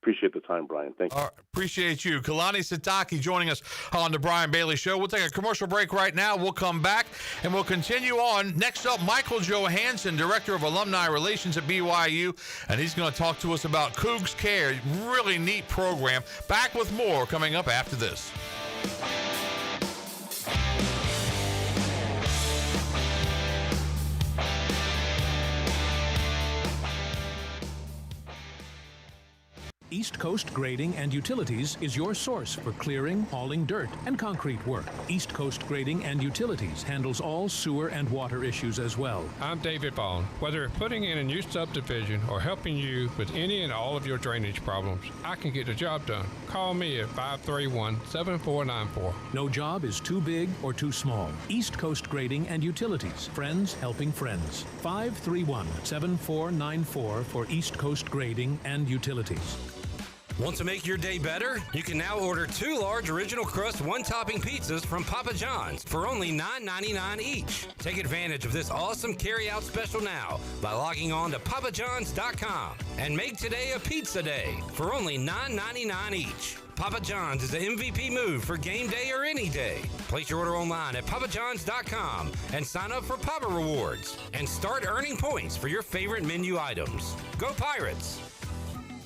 appreciate the time, Brian. Thank you. Appreciate you. Kalani Sitake joining us on the Brian Bailey Show. We'll take a commercial break right now. We'll come back, and we'll continue on. Next up, Michael Johanson, Director of Alumni Relations at BYU, and he's going to talk to us about Cougs Care. Really neat program. Back with more coming up after this. East Coast Grading and Utilities is your source for clearing, hauling dirt, and concrete work. East Coast Grading and Utilities handles all sewer and water issues as well. I'm David Vaughn. Whether putting in a new subdivision or helping you with any and all of your drainage problems, I can get the job done. Call me at 531-7494. No job is too big or too small. East Coast Grading and Utilities. Friends helping friends. 531-7494 for East Coast Grading and Utilities. Want to make your day better? You can now order 2 large original crust one-topping pizzas from Papa John's for only $9.99 each. Take advantage of this awesome carry-out special now by logging on to papajohns.com and make today a pizza day for only $9.99 each. Papa John's is the MVP move for game day or any day. Place your order online at papajohns.com and sign up for Papa Rewards and start earning points for your favorite menu items. Go Pirates!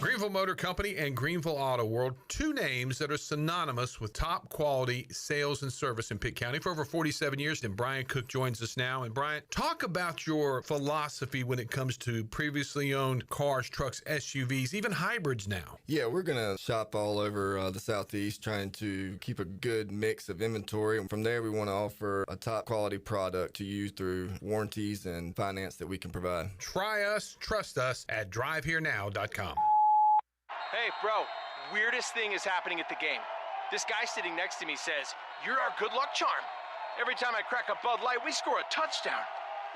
Greenville Motor Company and Greenville Auto World, two names that are synonymous with top quality sales and service in Pitt County for over 47 years. And Brian Cook joins us now. And Brian, talk about your philosophy when it comes to previously owned cars, trucks, SUVs, even hybrids now. Yeah, we're going to shop all over the Southeast, trying to keep a good mix of inventory. And from there, we want to offer a top quality product to use through warranties and finance that we can provide. Try us, trust us at driveherenow.com. Hey, bro, weirdest thing is happening at the game. This guy sitting next to me says, "You're our good luck charm. Every time I crack a Bud Light, we score a touchdown.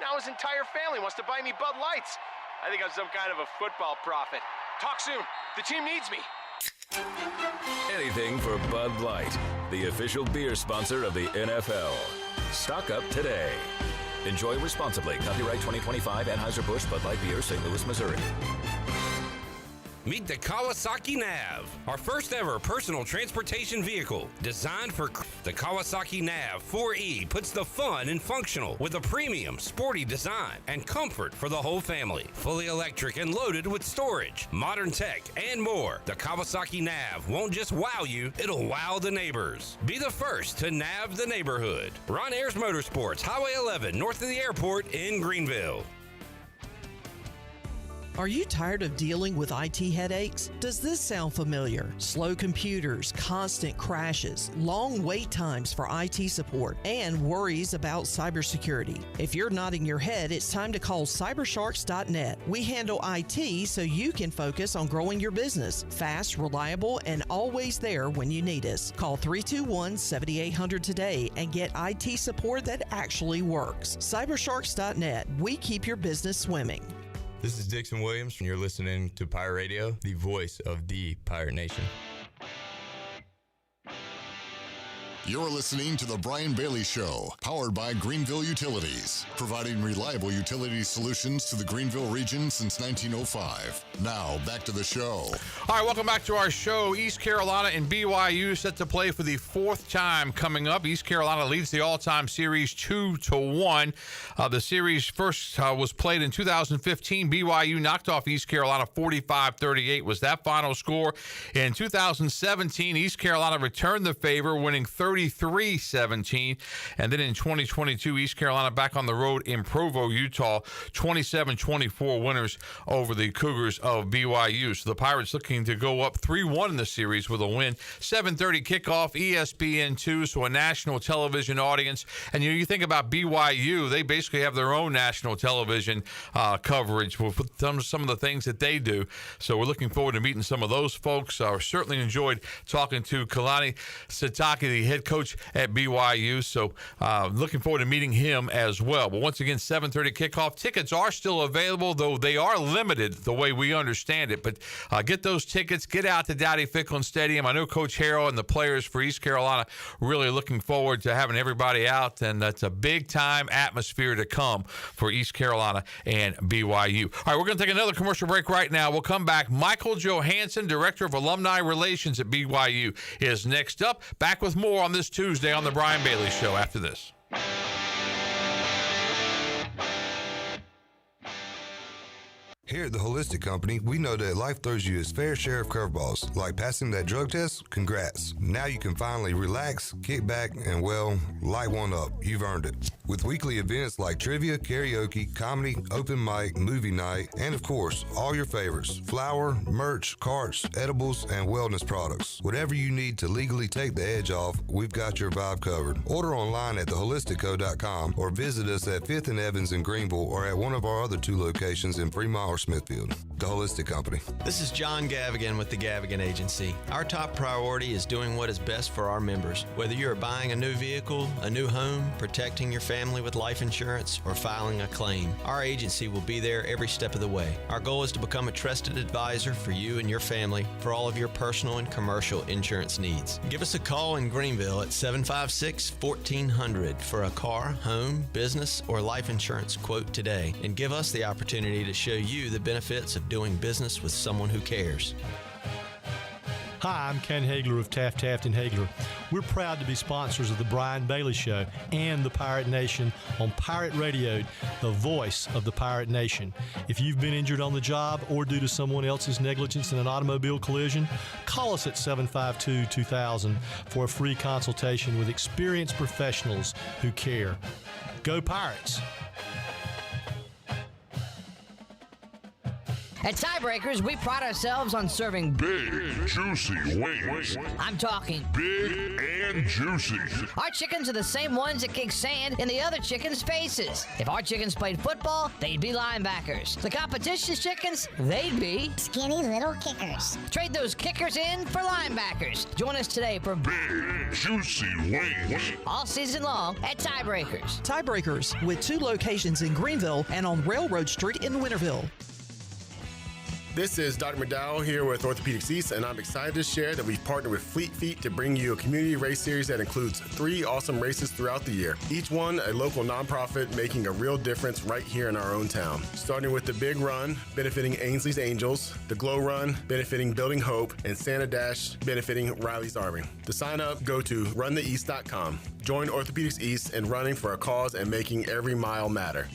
Now his entire family wants to buy me Bud Lights. I think I'm some kind of a football prophet. Talk soon. The team needs me." Anything for Bud Light, the official beer sponsor of the NFL. Stock up today. Enjoy responsibly. Copyright 2025 Anheuser-Busch Bud Light Beer, St. Louis, Missouri. Meet the Kawasaki Nav, our first ever personal transportation vehicle designed for the Kawasaki Nav 4E puts the fun in functional with a premium, sporty design and comfort for the whole family. Fully electric and loaded with storage, modern tech, and more. The Kawasaki Nav won't just wow you, it'll wow the neighbors. Be the first to nav the neighborhood. Ron Ayers Motorsports, Highway 11, north of the airport in Greenville. Are you tired of dealing with IT headaches? Does this sound familiar? Slow computers, constant crashes, long wait times for IT support, and worries about cybersecurity. If you're nodding your head, it's time to call cybersharks.net. We handle IT so you can focus on growing your business. Fast, reliable, and always there when you need us. Call 321-7800 today and get IT support that actually works. Cybersharks.net. We keep your business swimming. This is Dixon Williams, and you're listening to Pirate Radio, the voice of the Pirate Nation. You're listening to The Brian Bailey Show, powered by Greenville Utilities, providing reliable utility solutions to the Greenville region since 1905. Now, back to the show. All right, welcome back to our show. East Carolina and BYU set to play for the fourth time coming up. East Carolina leads the all-time series 2-1. The series first was played in 2015. BYU knocked off East Carolina 45-38 was that final score. In 2017, East Carolina returned the favor, winning 33-17. And then in 2022, East Carolina back on the road in Provo, Utah, 27-24 winners over the Cougars of BYU. So the Pirates looking to go up 3-1 in the series with a win. 7:30 kickoff, ESPN2, so a national television audience. And you think about BYU, they basically have their own national television coverage with some of the things that they do. So we're looking forward to meeting some of those folks. Certainly enjoyed talking to Kalani Sitake, the head coach at BYU. So looking forward to meeting him as well. But once again, 7:30 kickoff. Tickets are still available, though they are limited the way we understand it. But get those tickets. Get out to Dowdy-Ficklin Stadium. I know Coach Harrell and the players for East Carolina really looking forward to having everybody out, and that's a big-time atmosphere to come for East Carolina and BYU. All right, we're going to take another commercial break right now. We'll come back. Michael Johanson, Director of Alumni Relations at BYU, is next up. Back with more on this Tuesday on The Brian Bailey Show after this. Here at the Holistic Company, we know that life throws you its fair share of curveballs. Like passing that drug test? Congrats. Now you can finally relax, kick back, and, well, light one up. You've earned it. With weekly events like trivia, karaoke, comedy, open mic, movie night, and, of course, all your favorites. Flour, merch, carts, edibles, and wellness products. Whatever you need to legally take the edge off, we've got your vibe covered. Order online at theholisticco.com or visit us at 5th and Evans in Greenville or at one of our other 2 locations in Fremont or Smithfield. The Holistic Company. This is John Gavigan with the Gavigan Agency. Our top priority is doing what is best for our members. Whether you are buying a new vehicle, a new home, protecting your family with life insurance, or filing a claim, our agency will be there every step of the way. Our goal is to become a trusted advisor for you and your family for all of your personal and commercial insurance needs. Give us a call in Greenville at 756-1400 for a car, home, business, or life insurance quote today, and give us the opportunity to show you the benefits of doing business with someone who cares. Hi, I'm Ken Hagler of Taft Hagler. We're proud to be sponsors of the Brian Bailey Show and the Pirate Nation on Pirate Radio, the voice of the Pirate Nation. If you've been injured on the job or due to someone else's negligence in an automobile collision, call us at 752-2000 for a free consultation with experienced professionals who care. Go Pirates! At Tiebreakers, we pride ourselves on serving big, juicy wings. I'm talking big and juicy. Our chickens are the same ones that kick sand in the other chickens' faces. If our chickens played football, they'd be linebackers. The competition's chickens, they'd be skinny little kickers. Trade those kickers in for linebackers. Join us today for big, juicy wings. All season long at Tiebreakers. Tiebreakers, with 2 locations in Greenville and on Railroad Street in Winterville. This is Dr. McDowell here with Orthopedics East, and I'm excited to share that we've partnered with Fleet Feet to bring you a community race series that includes 3 awesome races throughout the year. Each one a local nonprofit making a real difference right here in our own town. Starting with the Big Run, benefiting Ainsley's Angels, the Glow Run, benefiting Building Hope, and Santa Dash, benefiting Riley's Army. To sign up, go to runtheeast.com. Join Orthopedics East in running for a cause and making every mile matter.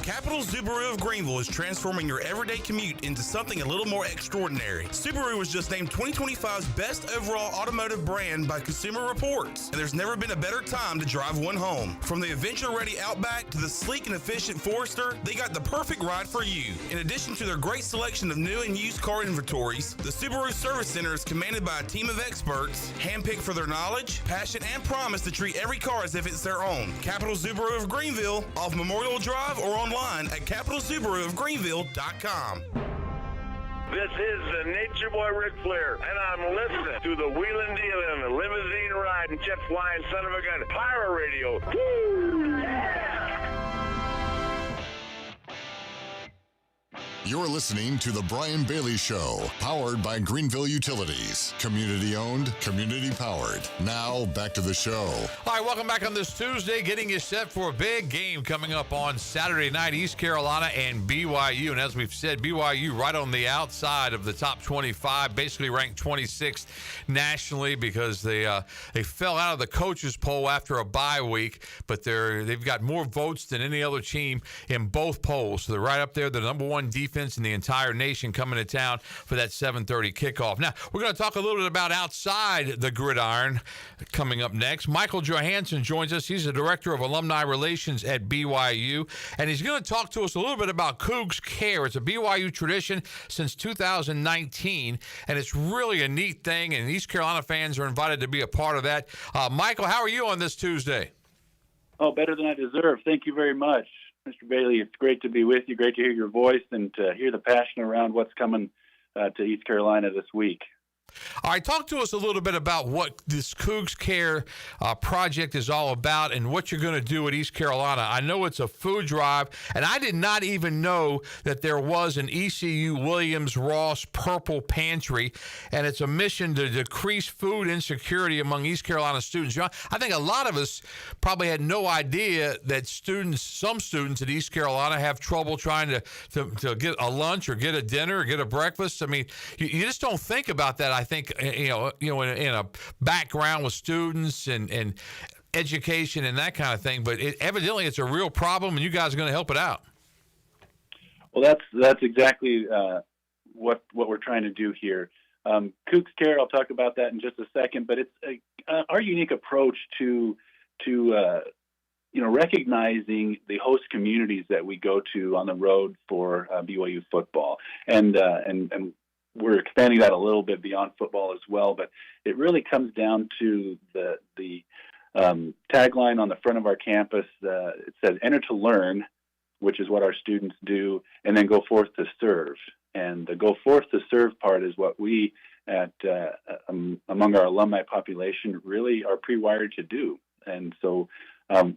Capital Subaru of Greenville is transforming your everyday commute into something a little more extraordinary. Subaru was just named 2025's best overall automotive brand by Consumer Reports, and there's never been a better time to drive one home. From the adventure-ready Outback to the sleek and efficient Forester, they got the perfect ride for you. In addition to their great selection of new and used car inventories, the Subaru Service Center is commanded by a team of experts, handpicked for their knowledge, passion, and promise to treat every car as if it's their own. Capital Subaru of Greenville, off Memorial Drive or online at capitalsubaruofgreenville.com. This is the Nature Boy Ric Flair, and I'm listening to the wheeling dealing, the limousine riding, jet flying son of a gun, Pirate Radio. Woo! You're listening to The Brian Bailey Show, powered by Greenville Utilities. Community owned, community powered. Now, back to the show. All right, welcome back on this Tuesday, getting you set for a big game coming up on Saturday night, East Carolina and BYU. And as we've said, BYU right on the outside of the top 25, basically ranked 26th nationally because they fell out of the coaches poll after a bye week, but they've got more votes than any other team in both polls. So they're right up there, the number 1 defense in the entire nation coming to town for that 7:30 kickoff. Now, we're going to talk a little bit about outside the gridiron coming up next. Michael Johanson joins us. He's the Director of Alumni Relations at BYU, and he's going to talk to us a little bit about Cougs Care. It's a BYU tradition since 2019, and it's really a neat thing, and East Carolina fans are invited to be a part of that. Michael, how are you on this Tuesday? Oh, better than I deserve. Thank you very much, Mr. Bailey. It's great to be with you. Great to hear your voice and to hear the passion around what's coming to East Carolina this week. All right, talk to us a little bit about what this Cougs Care project is all about and what you're going to do at East Carolina. I know it's a food drive, and I did not even know that there was an ECU Williams Ross Purple Pantry, and it's a mission to decrease food insecurity among East Carolina students. I think a lot of us probably had no idea that some students at East Carolina have trouble trying to get a lunch or get a dinner or get a breakfast. I mean, you just don't think about that. I think, in a background with students and education and that kind of thing, but evidently it's a real problem, and you guys are going to help it out. Well, that's exactly what we're trying to do here. Cougs Care, I'll talk about that in just a second, but it's our unique approach to recognizing the host communities that we go to on the road for BYU football, and we're expanding that a little bit beyond football as well, but it really comes down to the tagline on the front of our campus. It says, "Enter to learn," which is what our students do, and then go forth to serve. And the go forth to serve part is what we among our alumni population really are pre-wired to do. And so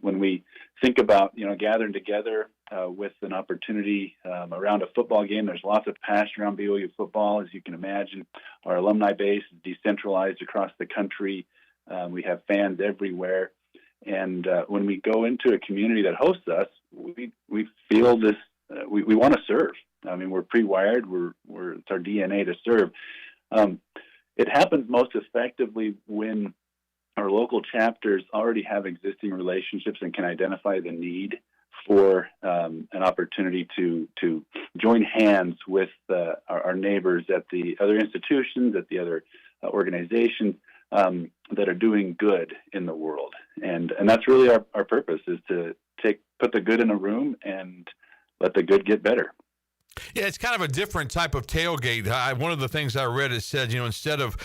when we think about, gathering together with an opportunity around a football game, there's lots of passion around BYU football. As you can imagine, our alumni base is decentralized across the country. We have fans everywhere. And when we go into a community that hosts us, we feel this, we want to serve. I mean, we're pre-wired. It's our DNA to serve. It happens most effectively when our local chapters already have existing relationships and can identify the need for an opportunity to join hands with our neighbors at the other institutions, at the other organizations that are doing good in the world. And that's really our purpose, is to put the good in a room and let the good get better. Yeah, it's kind of a different type of tailgate. One of the things I read, it said, instead of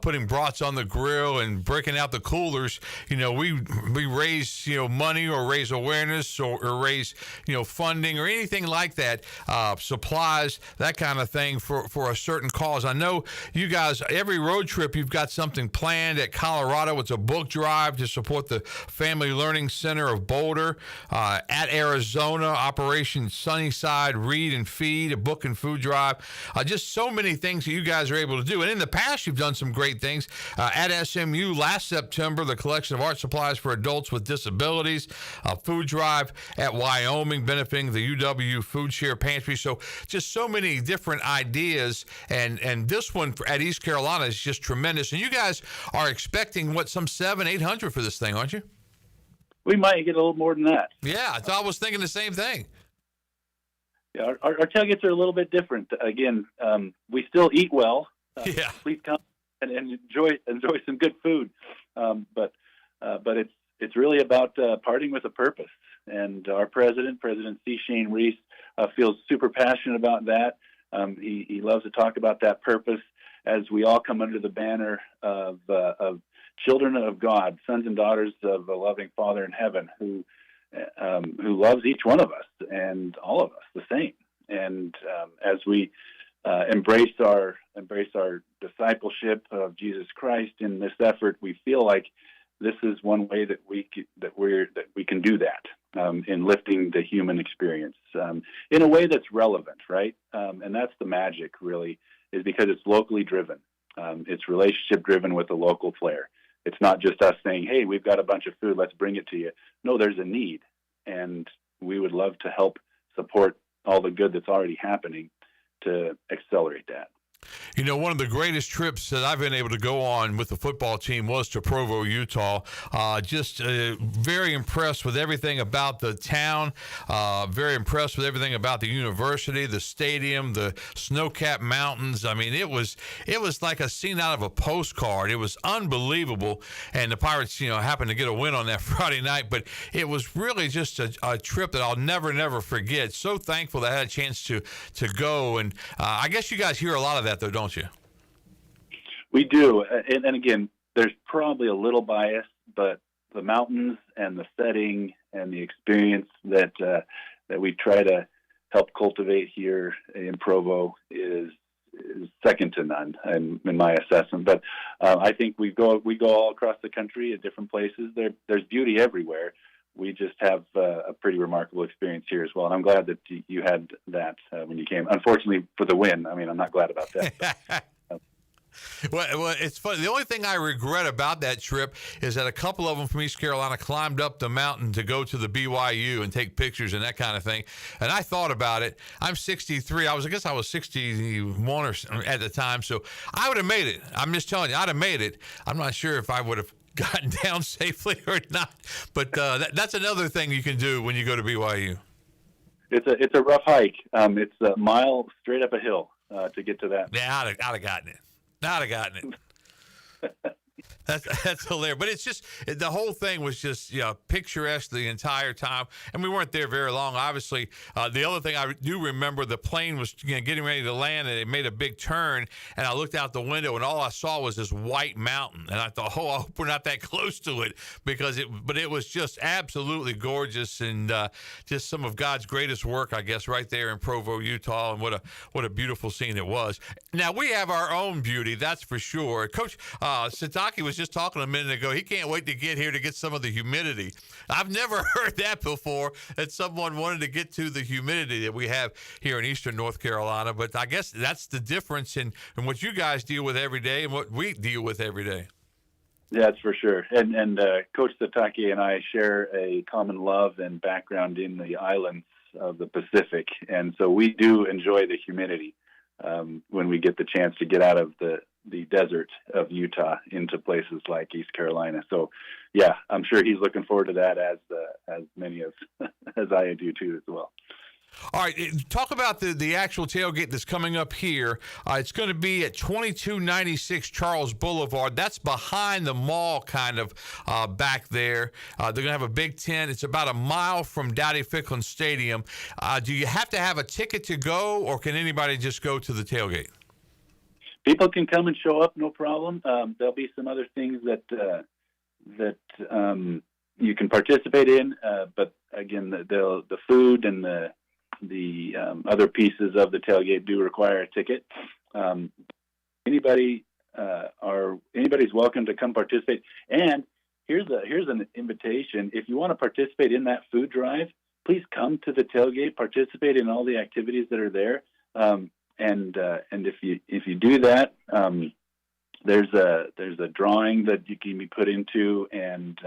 putting brats on the grill and breaking out the coolers, we raise, money or raise awareness or raise, funding or anything like that, supplies, that kind of thing for a certain cause. I know you guys, every road trip, you've got something planned. At Colorado, it's a book drive to support the Family Learning Center of Boulder. At Arizona, Operation Sunnyside, Read and Feed, a book and food drive, just so many things that you guys are able to do. And in the past, you've done some great things. At SMU last September, the collection of art supplies for adults with disabilities, a food drive at Wyoming benefiting the UW Food Share Pantry. So just so many different ideas. And this one at East Carolina is just tremendous. And you guys are expecting, some 700-800 for this thing, aren't you? We might get a little more than that. Yeah, I was thinking the same thing. Yeah, our tailgates are a little bit different. Again, we still eat well. Please come and enjoy some good food. But it's really about parting with a purpose. And our President C. Shane Reese, feels super passionate about that. He loves to talk about that purpose as we all come under the banner of children of God, sons and daughters of a loving Father in heaven who loves each one of us and all of us the same. And as we embrace our discipleship of Jesus Christ in this effort, we feel like this is one way that we can do that in lifting the human experience in a way that's relevant, right? And that's the magic, really, is because it's locally driven. It's relationship driven with a local flair. It's not just us saying, hey, we've got a bunch of food, let's bring it to you. No, there's a need, and we would love to help support all the good that's already happening to accelerate that. One of the greatest trips that I've been able to go on with the football team was to Provo, Utah. Just very impressed with everything about the town, very impressed with everything about the university, the stadium, the snow-capped mountains. I mean, it was like a scene out of a postcard. It was unbelievable. And the Pirates, happened to get a win on that Friday night, but it was really just a trip that I'll never forget. So thankful that I had a chance to go. And I guess you guys hear a lot of that, though, don't you? We do. And again, there's probably a little bias, but the mountains and the setting and the experience that we try to help cultivate here in Provo is second to none in my assessment. But I think we go all across the country at different places. There's beauty everywhere. We just have a pretty remarkable experience here as well. And I'm glad that you had that when you came. Unfortunately for the win. I mean, I'm not glad about that. Well, it's funny. The only thing I regret about that trip is that a couple of them from East Carolina climbed up the mountain to go to the BYU and take pictures and that kind of thing. And I thought about it. I'm 63. I guess I was 61 or at the time. So I would have made it. I'm just telling you, I'd have made it. I'm not sure if I would have gotten down safely or not. But that's another thing you can do when you go to BYU. It's a rough hike. It's a mile straight up a hill to get to that. Yeah, I'd have gotten it. I'd have gotten it. That's hilarious. But it's just, the whole thing was just picturesque the entire time. And we weren't there very long, obviously. The other thing I do remember, the plane was getting ready to land, and it made a big turn. And I looked out the window, and all I saw was this white mountain. And I thought, I hope we're not that close to it, but it was just absolutely gorgeous, and just some of God's greatest work, I guess, right there in Provo, Utah. And what a beautiful scene it was. Now, we have our own beauty, that's for sure. Coach Sitake was just talking a minute ago. He can't wait to get here to get some of the humidity. I've never heard that before, that someone wanted to get to the humidity that we have here in eastern North Carolina. But I guess that's the difference in what you guys deal with every day and what we deal with every day. Yeah, that's for sure. And Coach Sitake and I share a common love and background in the islands of the Pacific, and so we do enjoy the humidity when we get the chance to get out of the desert of Utah into places like East Carolina. So, yeah, I'm sure he's looking forward to that as many as I do too as well. All right, talk about the actual tailgate that's coming up here. It's going to be at 2296 Charles Boulevard. That's behind the mall, kind of back there. They're going to have a big tent. It's about a mile from Dowdy Ficklin Stadium. Do you have to have a ticket to go, or can anybody just go to the tailgate? People can come and show up, no problem. There'll be some other things that you can participate in, but again, the food and the other pieces of the tailgate do require a ticket. Anybody's welcome to come participate. And here's an invitation. If you want to participate in that food drive, please come to the tailgate, participate in all the activities that are there. And if you do that, there's a drawing that you can be put into, and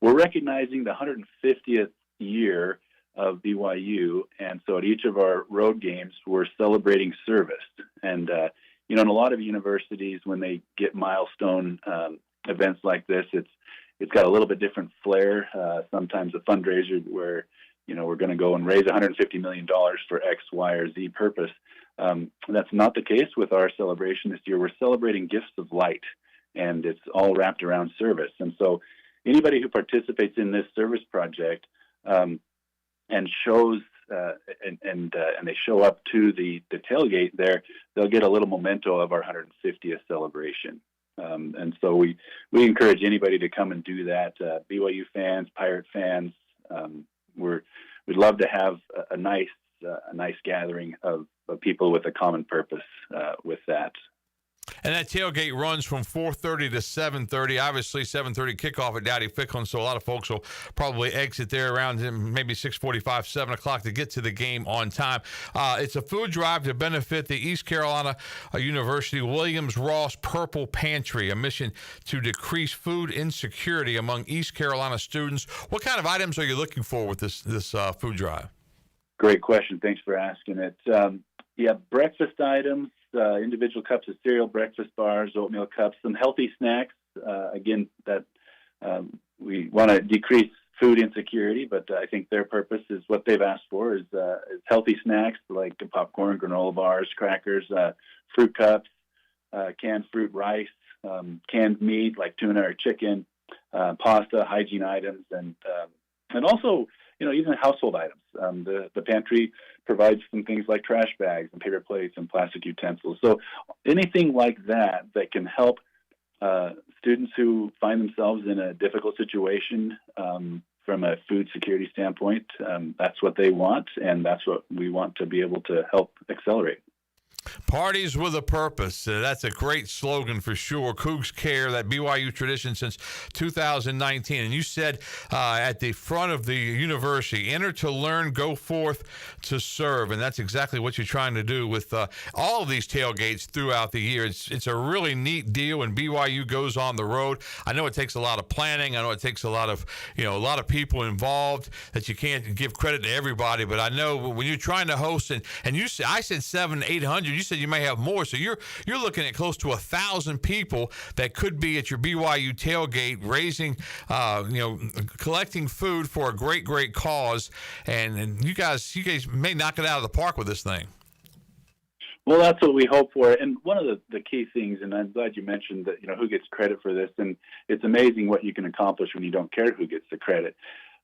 we're recognizing the 150th year of BYU, and so at each of our road games, we're celebrating service. And in a lot of universities, when they get milestone events like this, it's got a little bit different flair. Sometimes a fundraiser where we're going to go and raise $150 million for X, Y, or Z purpose. That's not the case with our celebration this year. We're celebrating gifts of light, and it's all wrapped around service. And so anybody who participates in this service project and shows and they show up to the tailgate there, they'll get a little memento of our 150th celebration. And so we encourage anybody to come and do that. BYU fans, Pirate fans, we'd love to have a nice gathering of people with a common purpose with that. And that tailgate runs from 4:30 to 7:30. Obviously, 7:30 kickoff at Dowdy Ficklin, so a lot of folks will probably exit there around maybe 6:45, 7 o'clock to get to the game on time. It's a food drive to benefit the East Carolina University Williams Ross Purple Pantry, a mission to decrease food insecurity among East Carolina students. What kind of items are you looking for with this food drive? Great question. Thanks for asking it. Breakfast items, individual cups of cereal, breakfast bars, oatmeal cups, some healthy snacks. Again, that we want to decrease food insecurity, but I think their purpose is what they've asked for is healthy snacks like popcorn, granola bars, crackers, fruit cups, canned fruit, rice, canned meat like tuna or chicken, pasta, hygiene items, and also even household items. The pantry provides some things like trash bags and paper plates and plastic utensils. So anything like that can help students who find themselves in a difficult situation from a food security standpoint, that's what they want, and that's what we want to be able to help accelerate. Parties with a purpose. That's a great slogan for sure. Cougs Care, that BYU tradition since 2019. And you said at the front of the university, enter to learn, go forth to serve. And that's exactly what you're trying to do with all of these tailgates throughout the year. It's a really neat deal when BYU goes on the road. I know it takes a lot of planning. I know it takes a lot of people involved, that you can't give credit to everybody. But I know when you're trying to host, and I said 700-800. You said you may have more, so you're looking at close to 1,000 people that could be at your BYU tailgate, raising, collecting food for a great cause, and you guys may knock it out of the park with this thing. Well, that's what we hope for, and one of the key things, and I'm glad you mentioned that who gets credit for this, and it's amazing what you can accomplish when you don't care who gets the credit.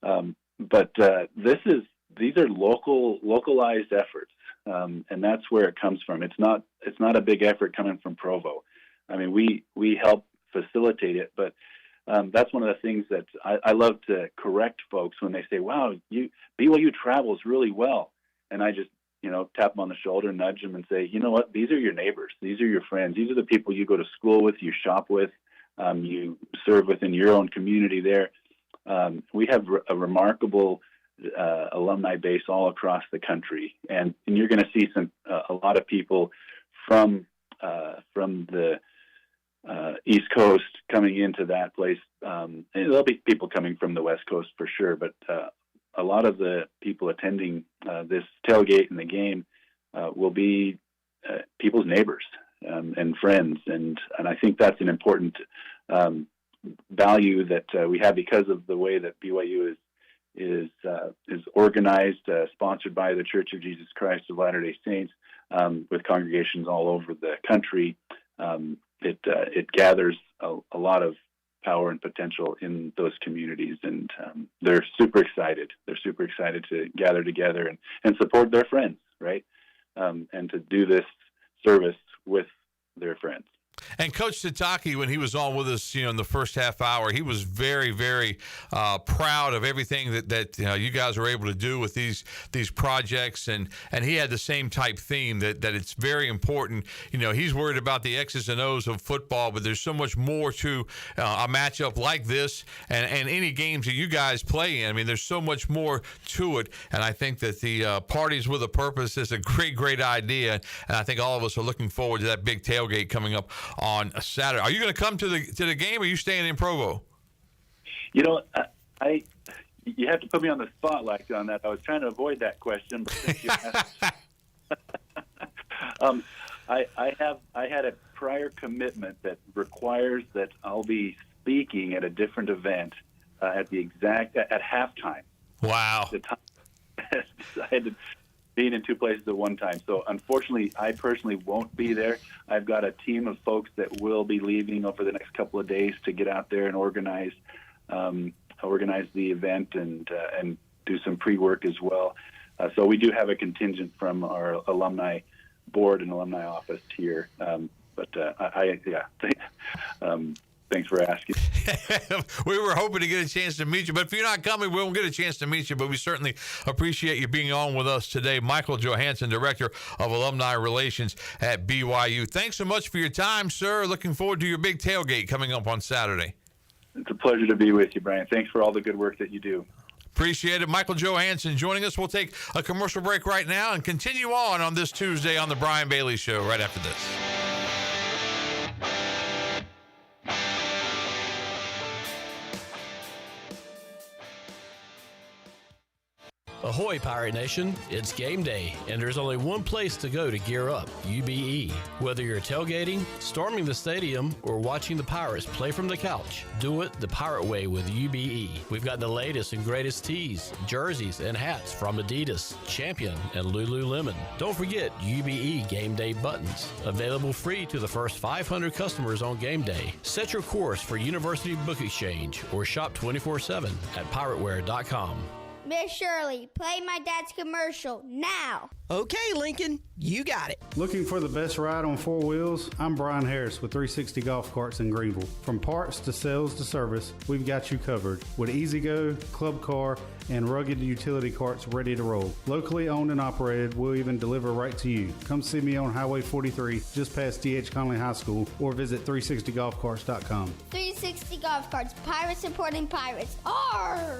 But these are localized efforts. And that's where it comes from. It's not a big effort coming from Provo. I mean, we help facilitate it, but that's one of the things that I love to correct folks when they say, "Wow, BYU travels really well," and I just tap them on the shoulder, nudge them, and say, "You know what? These are your neighbors. These are your friends. These are the people you go to school with, you shop with, you serve within your own community there." We have a remarkable alumni base all across the country, and you're going to see a lot of people from the East Coast coming into that place. And there'll be people coming from the West Coast for sure, but a lot of the people attending this tailgate and the game will be people's neighbors and friends, and I think that's an important value that we have because of the way that BYU is organized, sponsored by the Church of Jesus Christ of Latter-day Saints, with congregations all over the country. It gathers a lot of power and potential in those communities, and they're super excited. They're super excited to gather together and support their friends, right? And to do this service with their friends. And Coach Sitake, when he was on with us, in the first half hour, he was very, very proud of everything that you guys were able to do with these projects, and he had the same type theme that it's very important. He's worried about the X's and O's of football, but there's so much more to a matchup like this and any games that you guys play in. I mean, there's so much more to it, and I think that the Parties with a Purpose is a great, great idea, and I think all of us are looking forward to that big tailgate coming up on Saturday. Are you going to come to the game, or are you staying in Provo? You have to put me on the spotlight on that. I was trying to avoid that question, but since you asked, I had a prior commitment that requires that I'll be speaking at a different event at halftime. Wow. I had to be in two places at one time. So unfortunately, I personally won't be there. I've got a team of folks that will be leaving over the next couple of days to get out there and organize the event and do some pre-work as well. So we do have a contingent from our alumni board and alumni office here. Thanks for asking. We were hoping to get a chance to meet you, but if you're not coming, we won't get a chance to meet you, but we certainly appreciate you being on with us today. Michael Johanson, Director of Alumni Relations at BYU. Thanks so much for your time, sir. Looking forward to your big tailgate coming up on Saturday. It's a pleasure to be with you, Brian. Thanks for all the good work that you do. Appreciate it. Michael Johanson joining us. We'll take a commercial break right now and continue on this Tuesday on the Brian Bailey Show right after this. Ahoy, Pirate Nation. It's game day, and there's only one place to go to gear up, UBE. Whether you're tailgating, storming the stadium, or watching the Pirates play from the couch, do it the Pirate way with UBE. We've got the latest and greatest tees, jerseys, and hats from Adidas, Champion, and Lululemon. Don't forget UBE game day buttons, available free to the first 500 customers on game day. Set your course for University Book Exchange or shop 24/7 at pirateware.com. Miss Shirley, play my dad's commercial now. Okay, Lincoln, you got it. Looking for the best ride on four wheels? I'm Brian Harris with 360 Golf Carts in Greenville. From parts to sales to service, we've got you covered with E-Z-Go, Club Car, and rugged utility carts ready to roll. Locally owned and operated, we'll even deliver right to you. Come see me on Highway 43, just past D.H. Conley High School, or visit 360golfcarts.com. 360 Golf Carts, pirates supporting pirates. Arr!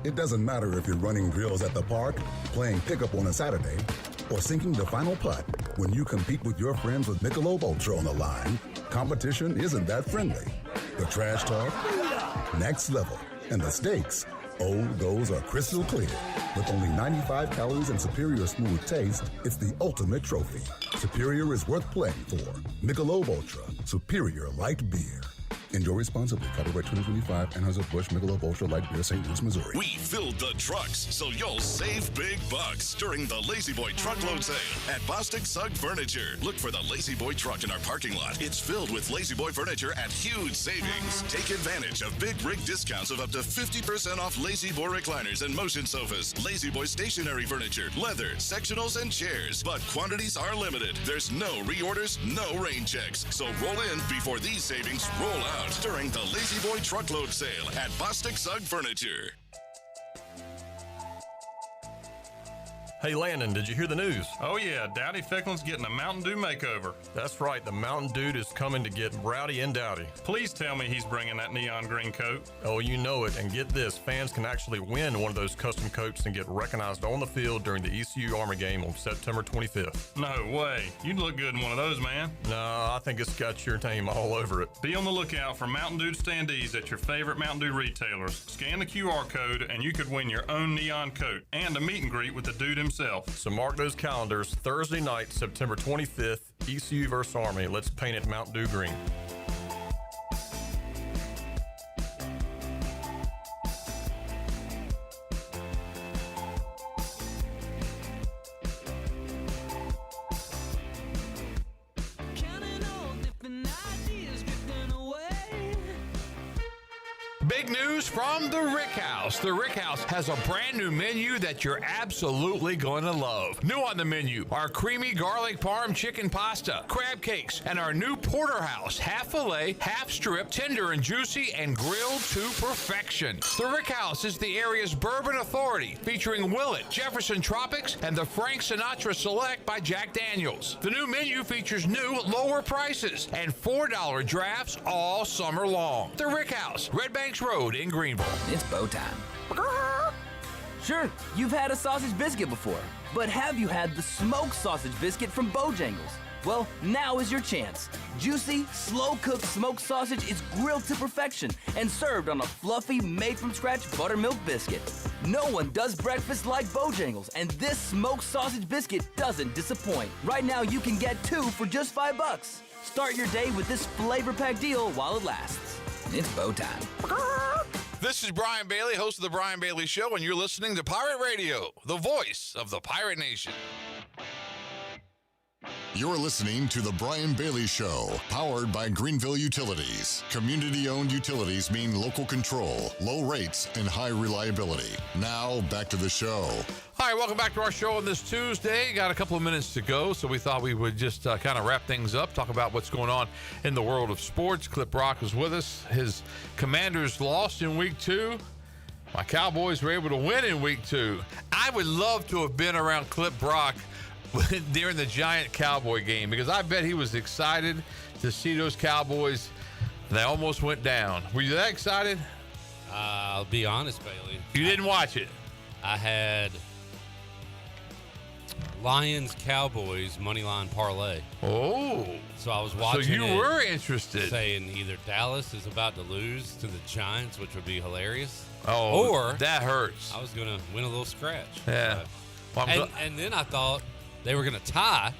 It doesn't matter if you're running drills at the park, playing pickup on a Saturday, or sinking the final putt. When you compete with your friends with Michelob Ultra on the line, competition isn't that friendly. The trash talk, next level, and the stakes, those are crystal clear. With only 95 calories and superior smooth taste, it's the ultimate trophy. Superior is worth playing for. Michelob Ultra, superior light beer. Enjoy responsibly. Copyright 2025, Anheuser-Busch, Michelob Ultra Light Beer, St. Louis, Missouri. We filled the trucks so you'll save big bucks during the Lazy Boy Truckload Sale at Bostic Sugg Furniture. Look for the Lazy Boy truck in our parking lot. It's filled with Lazy Boy furniture at huge savings. Take advantage of big rig discounts of up to 50% off Lazy Boy recliners and motion sofas, Lazy Boy stationary furniture, leather, sectionals, and chairs. But quantities are limited. There's no reorders, no rain checks. So roll in before these savings roll out during the Lazy Boy Truckload Sale at Bostic Sugg Furniture. Hey Landon, did you hear the news? Oh yeah, Dowdy Ficklin's getting a Mountain Dew makeover. That's right, the Mountain Dude is coming to get rowdy and dowdy. Please tell me he's bringing that neon green coat. Oh, you know it, and get this, fans can actually win one of those custom coats and get recognized on the field during the ECU Army game on September 25th. No way, you'd look good in one of those, man. No, I think it's got your name all over it. Be on the lookout for Mountain Dew standees at your favorite Mountain Dew retailers. Scan the QR code and you could win your own neon coat and a meet and greet with the dude himself. So mark those calendars, Thursday night, September 25th, ECU versus Army. Let's paint it Mountain Dew green. Big news from the Rick House. The Rick House has a brand new menu that you're absolutely going to love. New on the menu are creamy garlic parm chicken pasta, crab cakes, and our new porterhouse, half filet, half strip, tender and juicy, and grilled to perfection. The Rick House is the area's bourbon authority, featuring Willet, Jefferson Tropics, and the Frank Sinatra Select by Jack Daniels. The new menu features new, lower prices and $4 drafts all summer long. The Rick House, Red Banks Road in Greenville. It's bow time. Sure, you've had a sausage biscuit before, but have you had the smoked sausage biscuit from Bojangles? Well, now is your chance. Juicy, slow-cooked smoked sausage is grilled to perfection and served on a fluffy, made-from-scratch buttermilk biscuit. No one does breakfast like Bojangles, and this smoked sausage biscuit doesn't disappoint. Right now, you can get 2 for just $5. Start your day with this flavor-packed deal while it lasts. It's bow time. This is Brian Bailey, host of The Brian Bailey Show, and you're listening to Pirate Radio, the voice of the Pirate Nation. You're listening to The Brian Bailey Show, powered by Greenville Utilities. Community-owned utilities mean local control, low rates, and high reliability. Now, back to the show. Hi, welcome back to our show on this Tuesday. Got a couple of minutes to go, so we thought we would just kind of wrap things up, talk about what's going on in the world of sports. Clip Rock is with us. His Commanders lost in Week 2. My Cowboys were able to win in Week 2. I would love to have been around Clip Brock during the Giant Cowboy game, because I bet he was excited to see those Cowboys. They almost went down. Were you that excited? I'll be honest, Bailey. You didn't watch it? I had Lions Cowboys moneyline parlay. Oh. So I was watching. So you were interested. Saying either Dallas is about to lose to the Giants, which would be hilarious. Oh, or that hurts. I was going to win a little scratch. Yeah. And then I thought they were going to tie.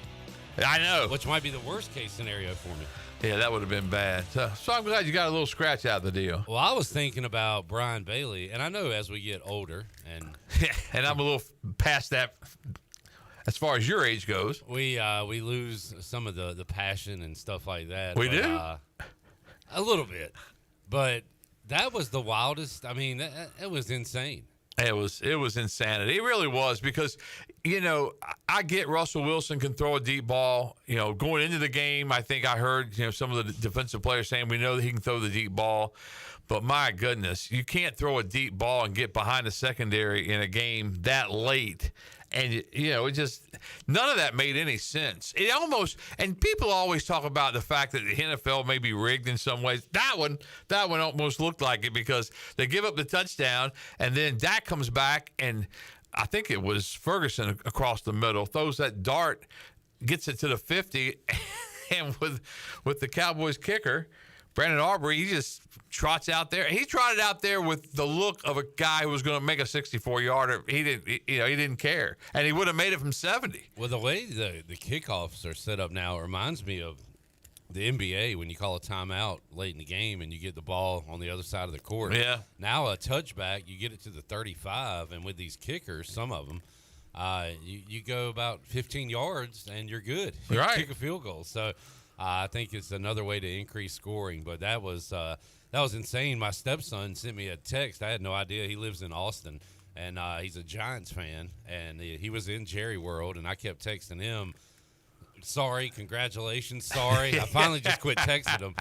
I know. Which might be the worst case scenario for me. Yeah, that would have been bad. So I'm glad you got a little scratch out of the deal. Well, I was thinking about Brian Bailey, and I know as we get older, and I'm a little past that as far as your age goes. We lose some of the passion and stuff like that. We do? A little bit. But that was the wildest. I mean, it was insane. It was insanity. It really was, because, I get Russell Wilson can throw a deep ball. Going into the game, I think I heard, some of the defensive players saying we know that he can throw the deep ball. But my goodness, you can't throw a deep ball and get behind the secondary in a game that late. And, it just, none of that made any sense. It almost, and people always talk about the fact that the NFL may be rigged in some ways. That one almost looked like it, because they give up the touchdown, and then Dak comes back, and I think it was Ferguson across the middle, throws that dart, gets it to the 50, and with the Cowboys kicker, Brandon Aubrey, he just trots out there. He trotted out there with the look of a guy who was going to make a 64-yarder. He didn't care, and he would have made it from 70. Well, the way the kickoffs are set up now, it reminds me of the NBA when you call a timeout late in the game and you get the ball on the other side of the court. Yeah. Now a touchback, you get it to the 35, and with these kickers, some of them, you go about 15 yards and you're good. You right. kick a field goal. So I think it's another way to increase scoring. But that was insane. My stepson sent me a text. I had no idea. He lives in Austin, and he's a Giants fan, and he was in Jerry World, and I kept texting him, sorry, congratulations, sorry. I finally just quit texting him.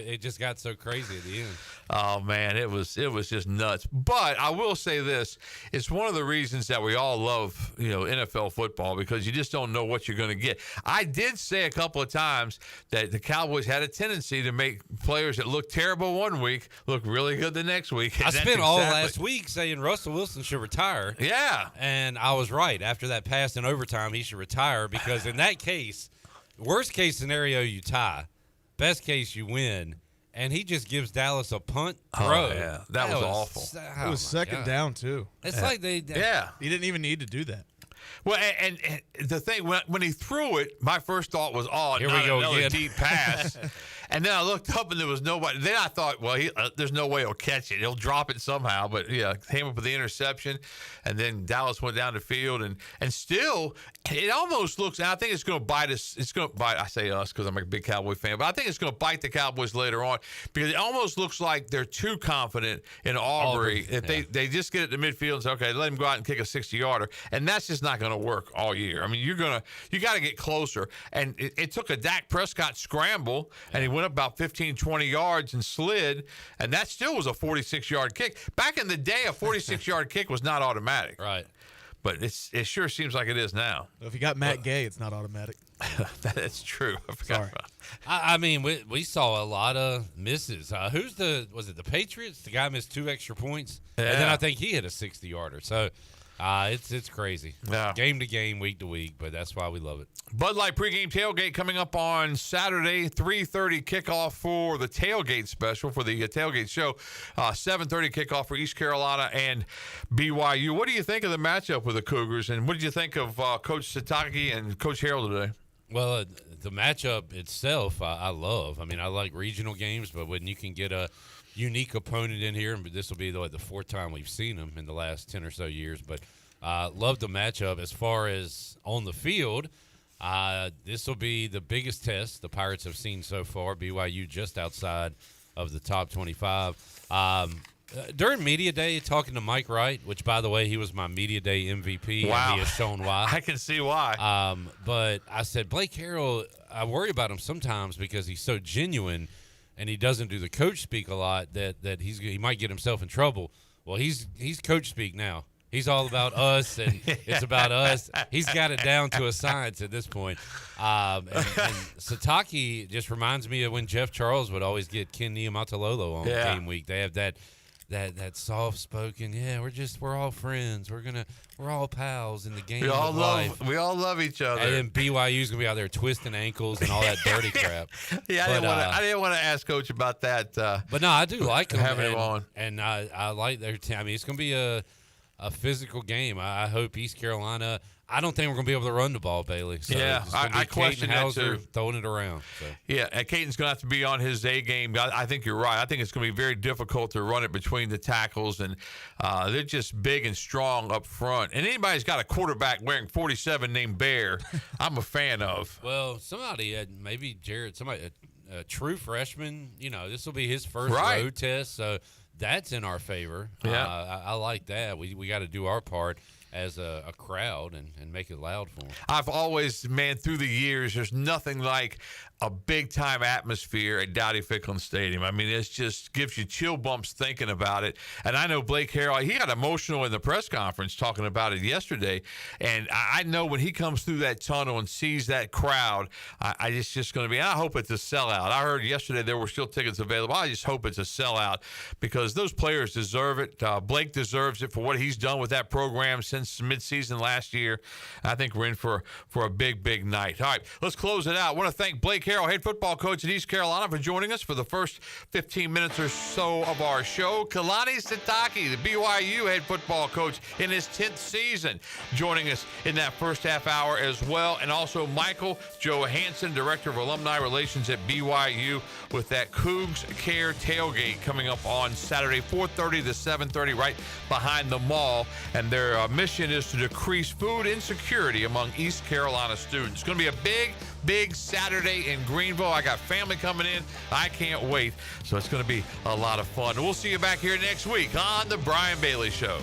It just got so crazy at the end. Oh, man, it was just nuts. But I will say this. It's one of the reasons that we all love, NFL football, because you just don't know what you're going to get. I did say a couple of times that the Cowboys had a tendency to make players that look terrible one week look really good the next week. I spent all last week saying Russell Wilson should retire. Yeah. And I was right. After that pass in overtime, he should retire, because in that case, worst case scenario, you tie. Best case, you win. And he just gives Dallas a punt throw. Oh, yeah. That was awful. It was second down, too. It's like they he didn't even need to do that. Well, and the thing, when he threw it, my first thought was, here we go another again. deep pass. And then I looked up and there was nobody. Then I thought, well, there's no way he'll catch it. He'll drop it somehow. But, came up with the interception. And then Dallas went down the field. And still, it almost looks, and I think it's going to bite us. It's going to bite, I say us because I'm a big Cowboy fan, but I think it's going to bite the Cowboys later on, because it almost looks like they're too confident in Aubrey. If they just get it to midfield and say, okay, let him go out and kick a 60-yarder. And that's just not going to work all year. I mean, you got to get closer. And it took a Dak Prescott scramble, and he went up about 15, 20 yards and slid, and that still was a 46-yard kick. Back in the day, a 46-yard kick was not automatic. Right. But it sure seems like it is now. If you got Matt Gay, it's not automatic. That's true. I forgot about it. I mean, we saw a lot of misses. Was it the Patriots? The guy missed 2 extra points, and then I think he hit a 60-yarder. So it's crazy. Yeah. Game to game, week to week, but that's why we love it. Bud Light pregame tailgate coming up on Saturday, 3:30 kickoff for the tailgate special for the tailgate show. 7:30 kickoff for East Carolina and BYU. What do you think of the matchup with the Cougars, and what did you think of Coach Sitake and Coach Harrell today? Well, the matchup itself, I love. I mean, I like regional games, but when you can get a unique opponent in here, and this will be the 4th time we've seen them in the last 10 or so years, but love the matchup. As far as on the field, this will be the biggest test the Pirates have seen so far. BYU just outside of the top 25. During Media Day, talking to Mike Wright, which, by the way, he was my Media Day MVP. Wow. And he has shown why. I can see why. But I said, Blake Harrell, I worry about him sometimes because he's so genuine and he doesn't do the coach speak a lot that he might get himself in trouble. Well, he's coach speak now. He's all about us, and it's about us. He's got it down to a science at this point. And Sitake just reminds me of when Jeff Charles would always get Ken Niumatalolo on game week. They have that soft spoken, we're all friends. We're all pals in the game of life. We all love each other. And then BYU's gonna be out there twisting ankles and all that dirty crap. Yeah, I didn't want to ask Coach about that. But no, I do like him. Having him on, and I like their team. I mean, it's gonna be a physical game. I hope East Carolina. I don't think we're going to be able to run the ball, Bailey. So I question that too. Throwing it around. So. Yeah, and Caden's going to have to be on his A game. I think you're right. I think it's going to be very difficult to run it between the tackles, and they're just big and strong up front. And anybody's got a quarterback wearing 47 named Bear, I'm a fan of. Well, maybe Jared, a true freshman, this will be his first road test, so that's in our favor. Yeah. I like that. We got to do our part as a crowd and make it loud for them. I've always, through the years, there's nothing like a big-time atmosphere at Dowdy-Ficklin Stadium. I mean, it just gives you chill bumps thinking about it. And I know Blake Harrell, he got emotional in the press conference talking about it yesterday. And I know when he comes through that tunnel and sees that crowd, it's just going to be, I hope it's a sellout. I heard yesterday there were still tickets available. I just hope it's a sellout because those players deserve it. Blake deserves it for what he's done with that program since midseason last year. I think we're in for a big, big night. All right, let's close it out. I want to thank Blake Harrell, head football coach at East Carolina, for joining us for the first 15 minutes or so of our show. Kalani Sitake, the BYU head football coach in his 10th season, joining us in that first half hour as well. And also Michael Johanson, director of alumni relations at BYU, with that Cougs Care tailgate coming up on Saturday, 4:30 to 7:30, right behind the mall. And their mission is to decrease food insecurity among East Carolina students. It's going to be a big Saturday in Greenville. I got family coming in. I can't wait. So it's going to be a lot of fun. We'll see you back here next week on The Brian Bailey Show.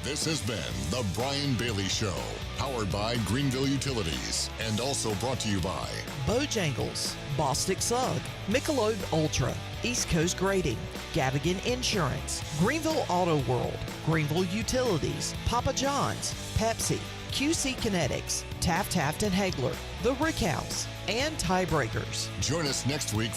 This has been The Brian Bailey Show, powered by Greenville Utilities, and also brought to you by Bojangles, Bostic Sugg, Michelob Ultra, East Coast Grading, Gavigan Insurance, Greenville Auto World, Greenville Utilities, Papa John's, Pepsi, QC Kinetics, Taft and Hagler, The Rick House, and Tiebreakers. Join us next week